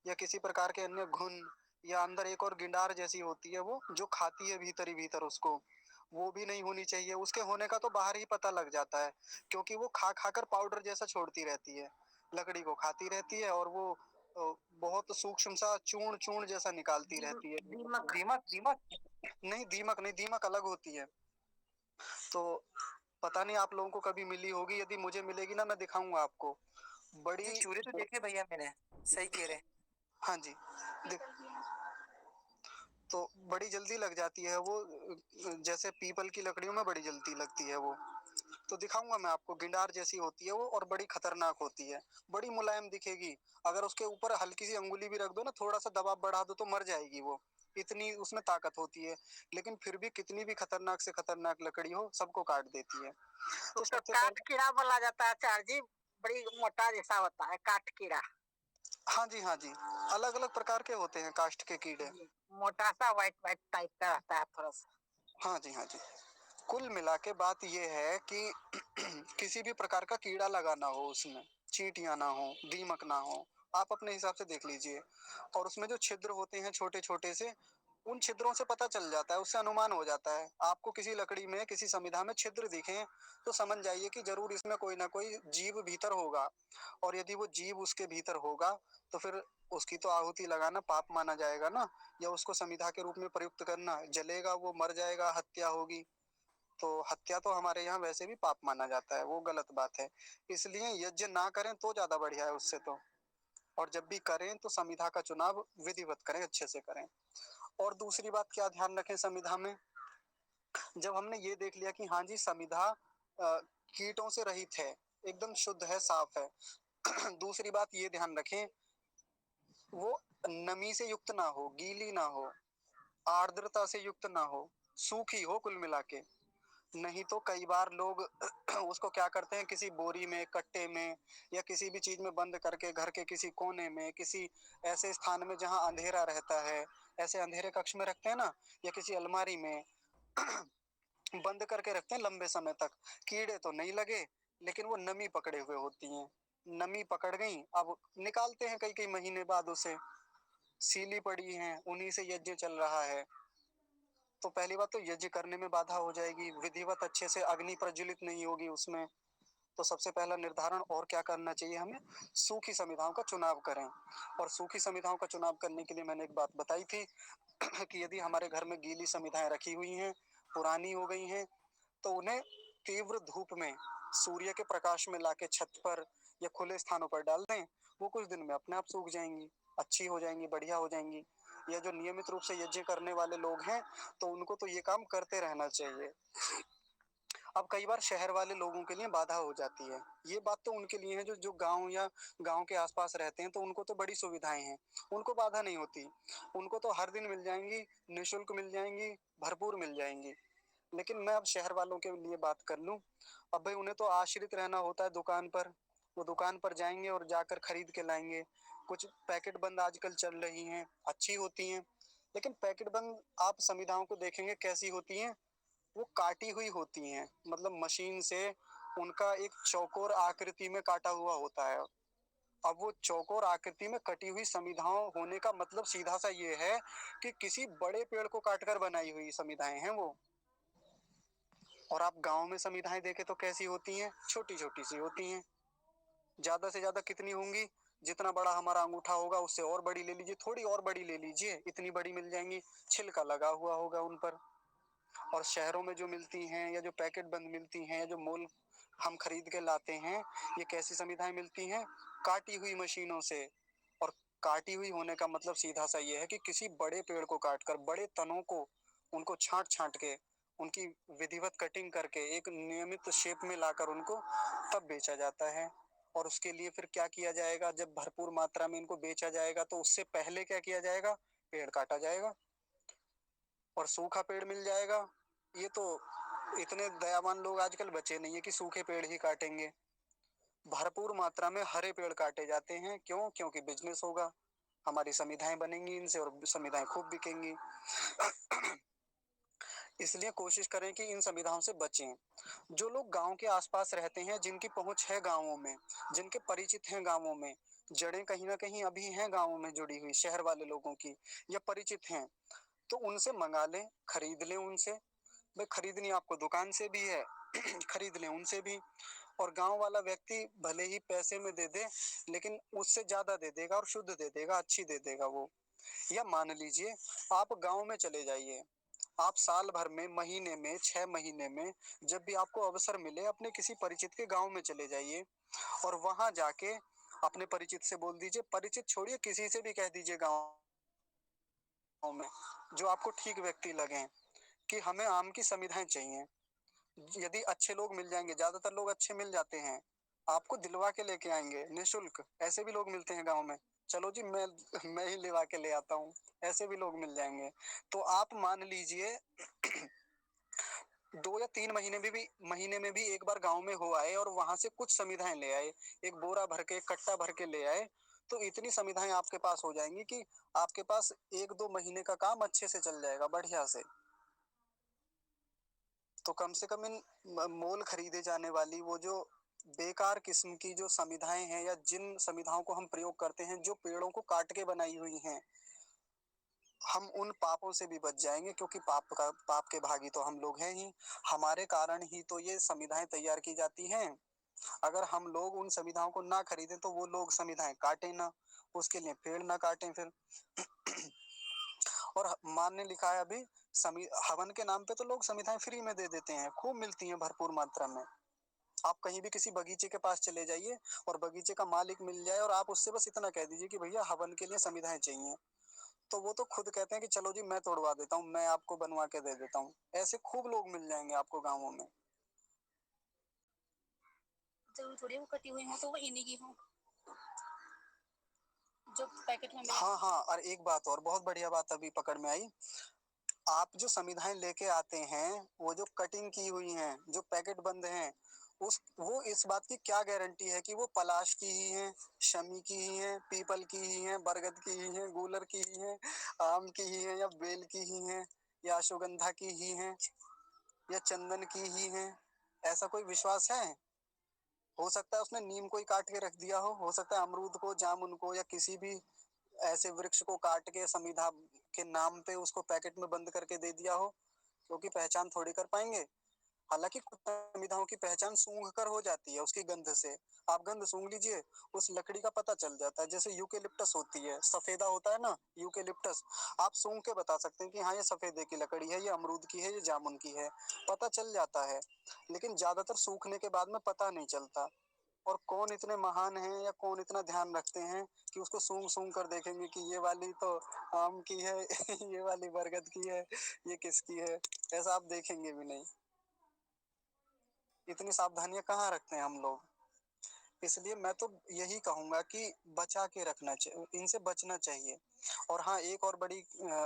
या किसी प्रकार के अन्य घुन, या अंदर एक और गिंडार जैसी होती है वो, जो खाती है भीतर ही भीतर उसको, वो भी नहीं होनी चाहिए। उसके होने का तो बाहर ही पता लग जाता है, क्योंकि वो खा खाकर पाउडर जैसा छोड़ती रहती है, लकड़ी को खाती रहती है, और वो बहुत सूक्ष्म सा चूर्ण चूर्ण जैसा निकालती रहती है। दीमक। दीमक, दीमक। नहीं, दीमक नहीं, दीमक अलग होती है। तो पता नहीं आप लोगों को कभी मिली होगी, यदि मुझे मिलेगी ना, मैं दिखाऊंगा आपको। जी, बड़ी, चूरे तो देखे भैया मैंने, सही कह रहे। हाँ जी, तो बड़ी जल्दी लग जाती है वो, जैसे पीपल की लकड़ियों में बड़ी जल्दी लगती है वो। तो दिखाऊंगा मैं आपको, गिंडार जैसी होती है वो, और बड़ी खतरनाक होती है, बड़ी मुलायम दिखेगी। अगर उसके ऊपर हल्की सी अंगुली भी रख दो ना, थोड़ा सा दबाव बढ़ा दो, तो मर जाएगी वो, इतनी उसमें ताकत होती है। लेकिन फिर भी कितनी भी खतरनाक से खतरनाक लकड़ी हो, सबको काट देती है। तो उसको सबसे काठ पहले, कीड़ा बोला जाता है आचार्य जी, बड़ी मोटा जैसा होता है काठ कीड़ा। हाँ जी हाँ जी, अलग अलग प्रकार के होते हैं काष्ठ के कीड़े। मोटा सा व्हाइट व्हाइट टाइप का रहता है थोड़ा सा। हाँ जी हाँ जी, कुल मिला के बात ये है कि किसी भी प्रकार का कीड़ा लगा ना हो उसमें, चींटियां ना हो, दीमक ना हो, आप अपने हिसाब से देख लीजिए। और उसमें जो छिद्र होते हैं छोटे छोटे से, उन छिद्रों से पता चल जाता है, उससे अनुमान हो जाता है। आपको किसी लकड़ी में, किसी समिधा में छिद्र दिखे तो समझ जाइए कि जरूर इसमें कोई ना कोई जीव भीतर होगा, और यदि वो जीव उसके भीतर होगा तो फिर उसकी तो आहुति लगाना पाप माना जाएगा ना, या उसको समिधा के रूप में प्रयुक्त करना, जलेगा वो, मर जाएगा, हत्या होगी। तो हत्या तो हमारे यहाँ वैसे भी पाप माना जाता है, वो गलत बात है। इसलिए यज्ञ ना करें तो ज्यादा बढ़िया है उससे तो। और जब भी करें तो समिधा का चुनाव विधिवत करें, अच्छे से करें। और दूसरी बात क्या ध्यान रखें समिधा में, जब हमने ये देख लिया कि हाँ जी समिधा कीटों से रहित है, एकदम शुद्ध है, साफ है, दूसरी बात ये ध्यान रखें वो नमी से युक्त ना हो, गीली ना हो, आर्द्रता से युक्त ना हो, सूखी हो कुल मिला के। नहीं तो कई बार लोग उसको क्या करते हैं, किसी बोरी में, कट्टे में, या किसी भी चीज में बंद करके घर के किसी कोने में, किसी ऐसे स्थान में जहां अंधेरा रहता है, ऐसे अंधेरे कक्ष में रखते हैं ना, या किसी अलमारी में बंद करके रखते हैं लंबे समय तक। कीड़े तो नहीं लगे लेकिन वो नमी पकड़े हुए होती हैं, नमी पकड़ गई, अब निकालते हैं कई कई महीने बाद उसे, सीली पड़ी हैं, उन्हीं से यज्ञ चल रहा है। तो पहली बात तो यज्ञ करने में बाधा हो जाएगी, विधिवत अच्छे से अग्नि प्रज्वलित नहीं होगी उसमें। तो सबसे पहला निर्धारण और क्या करना चाहिए हमें, सूखी समिधाओं का चुनाव करें। और सूखी समिधाओं का चुनाव करने के लिए मैंने एक बात बताई थी कि यदि हमारे घर में गीली समिधाएं रखी हुई हैं, पुरानी हो गई हैं, तो उन्हें तीव्र धूप में, सूर्य के प्रकाश में लाके छत पर या खुले स्थानों पर डाल दें, वो कुछ दिन में अपने आप सूख जाएंगी, अच्छी हो जाएंगी, बढ़िया हो जाएंगी। या जो नियमित रूप से यज्ञ करने वाले लोग हैं तो उनको तो ये काम करते रहना चाहिए। अब कई बार शहर वाले लोगों के लिए बाधा हो जाती है, ये बात तो उनके लिए है जो जो गांव या गांव के आसपास रहते हैं, तो उनको तो बड़ी सुविधाएं हैं, उनको बाधा नहीं होती, उनको तो हर दिन मिल जाएंगी, निःशुल्क मिल जाएंगी, भरपूर मिल जाएंगी। लेकिन मैं अब शहर वालों के लिए बात कर लूं, अब भाई उन्हें तो आश्रित रहना होता है दुकान पर, वो दुकान पर जाएंगे और जाकर खरीद के लाएंगे। कुछ पैकेट बंद आजकल चल रही हैं, अच्छी होती हैं, लेकिन पैकेट बंद आप समिधाओं को देखेंगे कैसी होती हैं, वो काटी हुई होती हैं, मतलब मशीन से उनका एक चौकोर आकृति में काटा हुआ होता है। अब वो चौकोर आकृति में कटी हुई समिधाओं होने का मतलब सीधा सा ये है कि किसी बड़े पेड़ को काटकर बनाई हुई समिधाएं हैं वो। और आप गांव में समिधाएं देखें तो कैसी होती हैं, छोटी छोटी सी होती हैं, ज्यादा से ज्यादा कितनी होंगी, जितना बड़ा हमारा अंगूठा होगा उससे और बड़ी ले लीजिए, थोड़ी और बड़ी ले लीजिए, इतनी बड़ी मिल जाएंगी, छिलका लगा हुआ होगा उन पर। और शहरों में जो मिलती हैं या जो पैकेट बंद मिलती हैं या जो मोल हम खरीद के लाते हैं, ये कैसी समिधाएं मिलती हैं, काटी हुई मशीनों से। और काटी हुई होने का मतलब सीधा सा ये है कि किसी बड़े पेड़ को काटकर, बड़े तनों को, उनको छांट छांट के, उनकी विधिवत कटिंग करके एक नियमित शेप में लाकर उनको तब बेचा जाता है। और उसके लिए फिर क्या किया जाएगा, जब भरपूर मात्रा में इनको बेचा जाएगा तो उससे पहले क्या किया जाएगा, पेड़ काटा जाएगा और सूखा पेड़ मिल जाएगा। ये तो इतने दयावान लोग आजकल बचे नहीं है कि सूखे पेड़ ही काटेंगे, भरपूर मात्रा में हरे पेड़ काटे जाते हैं। क्यों? क्योंकि बिजनेस होगा, हमारी समिधाएं बनेंगी इनसे और समिधाएं खूब बिकेंगी। इसलिए कोशिश करें कि इन समिधाओं से बचें। जो लोग गांव के आसपास रहते हैं, जिनकी पहुंच है गांवों में, जिनके परिचित हैं गांवों में, जड़ें कहीं ना कहीं अभी हैं गांवों में जुड़ी हुई शहर वाले लोगों की, या परिचित हैं, तो उनसे मंगा लें, खरीद लें उनसे। भाई खरीदनी आपको दुकान से भी है खरीद लें उनसे भी। और गांव वाला व्यक्ति भले ही पैसे में दे दे, लेकिन उससे ज्यादा दे देगा और शुद्ध दे देगा, अच्छी दे देगा वो। या मान लीजिए आप गांव में चले जाइए, आप साल भर में, महीने में, 6 महीने में जब भी आपको अवसर मिले अपने किसी परिचित के गांव में चले जाइए, और वहां जाके अपने परिचित से बोल दीजिए, परिचित छोड़िए किसी से भी कह दीजिए गांव में, जो आपको ठीक व्यक्ति लगे, कि हमें आम की समिधाएं चाहिए। यदि अच्छे लोग मिल जाएंगे, ज्यादातर लोग अच्छे मिल जाते हैं, आपको दिलवा के लेके आएंगे निःशुल्क, ऐसे भी लोग मिलते हैं गांव में। चलो जी मैं ही लिवा के ले आता हूँ, ऐसे भी लोग मिल जाएंगे। तो आप मान लीजिए 2 या 3 महीने में भी एक बार गांव में हो आए और वहां से कुछ समिधाएं ले आए, एक बोरा भर के, कट्टा भर के ले आए, तो इतनी समिधाएं आपके पास हो जाएंगी कि आपके पास 1-2 महीने का काम अच्छे से चल जाएगा, बढ़िया से। तो कम से कम इन मोल खरीदे जाने वाली वो जो बेकार किस्म की जो समिधाएं हैं, या जिन समिधाओं को हम प्रयोग करते हैं जो पेड़ों को काट के बनाई हुई हैं, हम उन पापों से भी बच जाएंगे, क्योंकि पाप के भागी तो हम लोग हैं ही। हमारे कारण ही तो ये संविधाएं तैयार की जाती हैं। अगर हम लोग उन संविधाओं को ना खरीदें तो वो लोग संविधाएं काटें ना, उसके लिए पेड़ ना काटें फिर। और मान ने लिखा है अभी हवन के नाम पे तो लोग संविधाएं फ्री में दे देते हैं, खूब मिलती हैं भरपूर मात्रा में। आप कहीं भी किसी बगीचे के पास चले जाइए और बगीचे का मालिक मिल जाए और आप उससे बस इतना कह दीजिए कि भैया हवन के लिए संविधाएं चाहिए, तो वो तो खुद कहते हैं कि चलो जी मैं तोड़वा देता हूँ, मैं आपको बनवा के दे देता हूँ। ऐसे खूब लोग मिल जाएंगे आपको गाँवों में। जरूर थोड़ी वो कटी हुई हो तो वो इन्हीं की हो जो पैकेट में हाँ हाँ, और एक बात और बहुत बढ़िया बात अभी पकड़ में आई। आप जो संविधाएं लेके आते हैं वो जो कटिंग की हुई हैं, जो पैकेट बंद हैं, वो इस बात की क्या गारंटी है कि वो पलाश की ही हैं, शमी की ही हैं, पीपल की ही हैं, बरगद की ही हैं, गूलर की ही हैं, आम की ही हैं, या बेल की ही हैं, या अश्वगंधा की ही हैं, या चंदन की ही हैं? ऐसा कोई विश्वास है? हो सकता है उसने नीम को ही काट के रख दिया हो सकता है अमरूद को, जामुन को, या किसी भी ऐसे वृक्ष को काट के संविधा के नाम पे उसको पैकेट में बंद करके दे दिया हो, क्योंकि पहचान थोड़ी कर पाएंगे। हालांकि कुछ संविधाओं की पहचान सूंघ कर हो जाती है, उसकी गंध से। आप गंध सूंघ लीजिए, उस लकड़ी का पता चल जाता है। जैसे यूकेलिप्टस होती है, सफेदा होता है ना यूकेलिप्टस, आप सूंघ के बता सकते हैं कि हाँ ये सफेदे की लकड़ी है, ये अमरूद की है, ये जामुन की है, पता चल जाता है। लेकिन ज्यादातर सूखने के बाद में पता नहीं चलता। और कौन इतने महान हैं या कौन इतना ध्यान रखते हैं कि उसको सूंघ सूंघ कर देखेंगे कि ये वाली तो आम की है ये वाली बरगद की है, ये किसकी है? ऐसा आप देखेंगे भी नहीं। इतनी सावधानियां कहाँ रखते हैं हम लोग। इसलिए मैं तो यही कहूंगा कि बचा के रखना चाहिए, इनसे बचना चाहिए। और हाँ, एक और बड़ी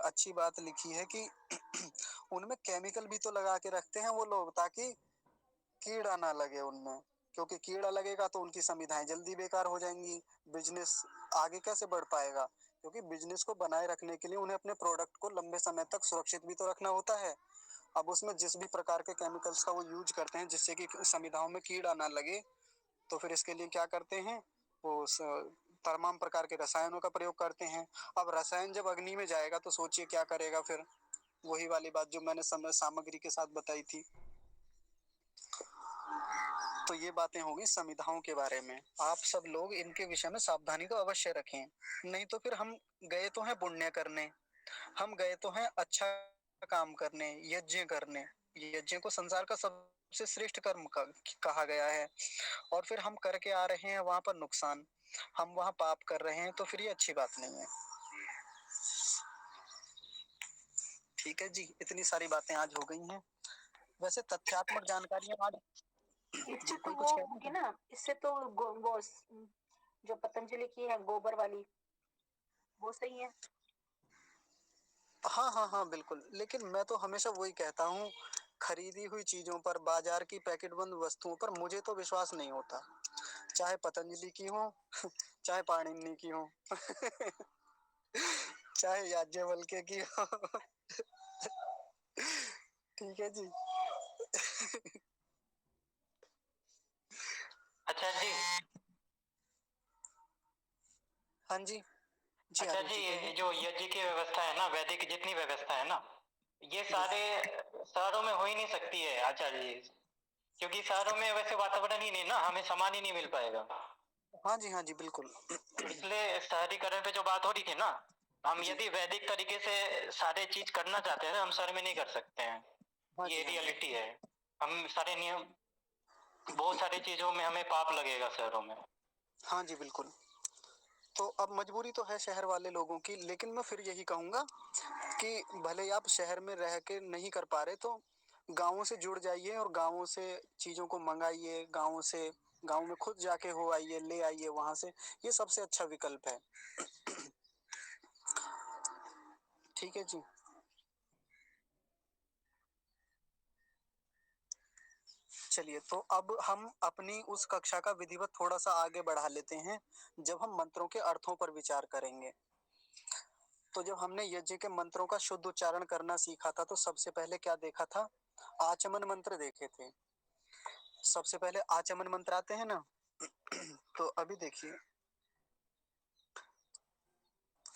अच्छी बात लिखी है कि उनमें केमिकल भी तो लगा के रखते हैं वो लोग, ताकि कीड़ा ना लगे उनमें, क्योंकि कीड़ा लगेगा तो उनकी संविधाएं जल्दी बेकार हो जाएंगी, बिजनेस आगे कैसे बढ़ पाएगा? क्योंकि बिजनेस को बनाए रखने के लिए उन्हें अपने प्रोडक्ट को लंबे समय तक सुरक्षित भी तो रखना होता है। अब उसमें जिस भी प्रकार के केमिकल्स का वो यूज करते हैं जिससे कि संविधाओं में कीड़ा ना लगे, तो फिर इसके लिए क्या करते हैं वो तमाम प्रकार के रसायनों का प्रयोग करते हैं। अब रसायन जब अग्नि में जाएगा तो सोचिए क्या करेगा फिर। वही वाली बात जो मैंने सामग्री के साथ बताई थी। तो ये बातें होंगी संविधाओं के बारे में। आप सब लोग इनके विषय में सावधानी तो अवश्य रखें, नहीं तो फिर हम गए तो हैं पुण्य करने, हम गए तो हैं अच्छा काम करने, यज्ञ करने। यज्ञ को संसार का सबसे श्रेष्ठ कर्म कहा गया है, और फिर हम करके आ रहे हैं वहां पर नुकसान, हम वहां पाप कर रहे हैं, तो फिर ये अच्छी बात नहीं है। ठीक है जी, इतनी सारी बातें आज हो गई हैं। वैसे तथ्यात्मक जानकारियां आज इससे तो कोई वो कुछ कहना होगी है? ना, इससे तो वो जो पतंजलि की है गोबर वाली वो सही है। हाँ हाँ हाँ बिल्कुल, लेकिन मैं तो हमेशा वही कहता हूँ, खरीदी हुई चीजों पर, बाजार की पैकेट बंद वस्तुओं पर मुझे तो विश्वास नहीं होता, चाहे पतंजलि की हो चाहे पाणिनि की हो चाहे याज्ञवल्क्य की हो ठीक है जी अच्छा जी। हाँ जी जी अच्छा हरीश जी, जी ये कहिए। जो यज्ञ की व्यवस्था है ना, वैदिक जितनी व्यवस्था है ना, ये जी सारे शहरों में हो ही नहीं सकती है आचार्य जी, क्योंकि शहरों में वैसे वातावरण ही नहीं ना, हमें सामान ही नहीं मिल पाएगा। हाँ जी बिल्कुल इसलिए शहरीकरण पे जो बात हो रही थी ना, हम जी यदि वैदिक तरीके से सारे चीज करना चाहते हैं ना, हम शहर में नहीं कर सकते हैं। ये हाँ जी रियलिटी है। हम सारे नियम, बहुत सारी चीजों में हमें पाप लगेगा शहरों में। हाँ जी बिल्कुल। तो अब मजबूरी तो है शहर वाले लोगों की, लेकिन मैं फिर यही कहूंगा कि भले ही आप शहर में रह के नहीं कर पा रहे तो गाँवों से जुड़ जाइए और गाँवों से चीजों को मंगाइए, गाँवों से, गाँव में खुद जाके हो आइए, ले आइए वहां से। ये सबसे अच्छा विकल्प है। ठीक है जी। चलिए, तो अब हम अपनी उस कक्षा का विधिवत थोड़ा सा आगे बढ़ा लेते हैं, जब हम मंत्रों के अर्थों पर विचार करेंगे। तो जब हमने यज्ञ के मंत्रों का शुद्ध उच्चारण करना सीखा था तो सबसे पहले क्या देखा था? आचमन मंत्र देखे थे। सबसे पहले आचमन मंत्र आते हैं ना तो अभी देखिए,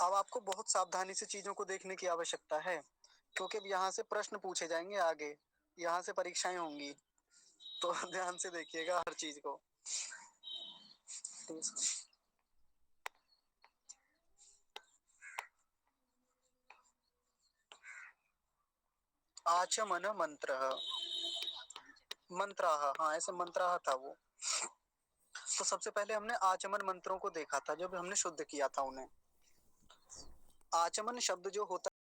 अब आपको बहुत सावधानी से चीजों को देखने की आवश्यकता है, क्योंकि अब यहाँ से प्रश्न पूछे जाएंगे आगे, यहाँ से परीक्षाएं होंगी, तो ध्यान से देखिएगा हर चीज को। आचमन मंत्र, मंत्राह, हाँ ऐसे मंत्राह था वो। तो सबसे पहले हमने आचमन मंत्रों को देखा था जब हमने शुद्ध किया था उन्हें। आचमन शब्द जो होता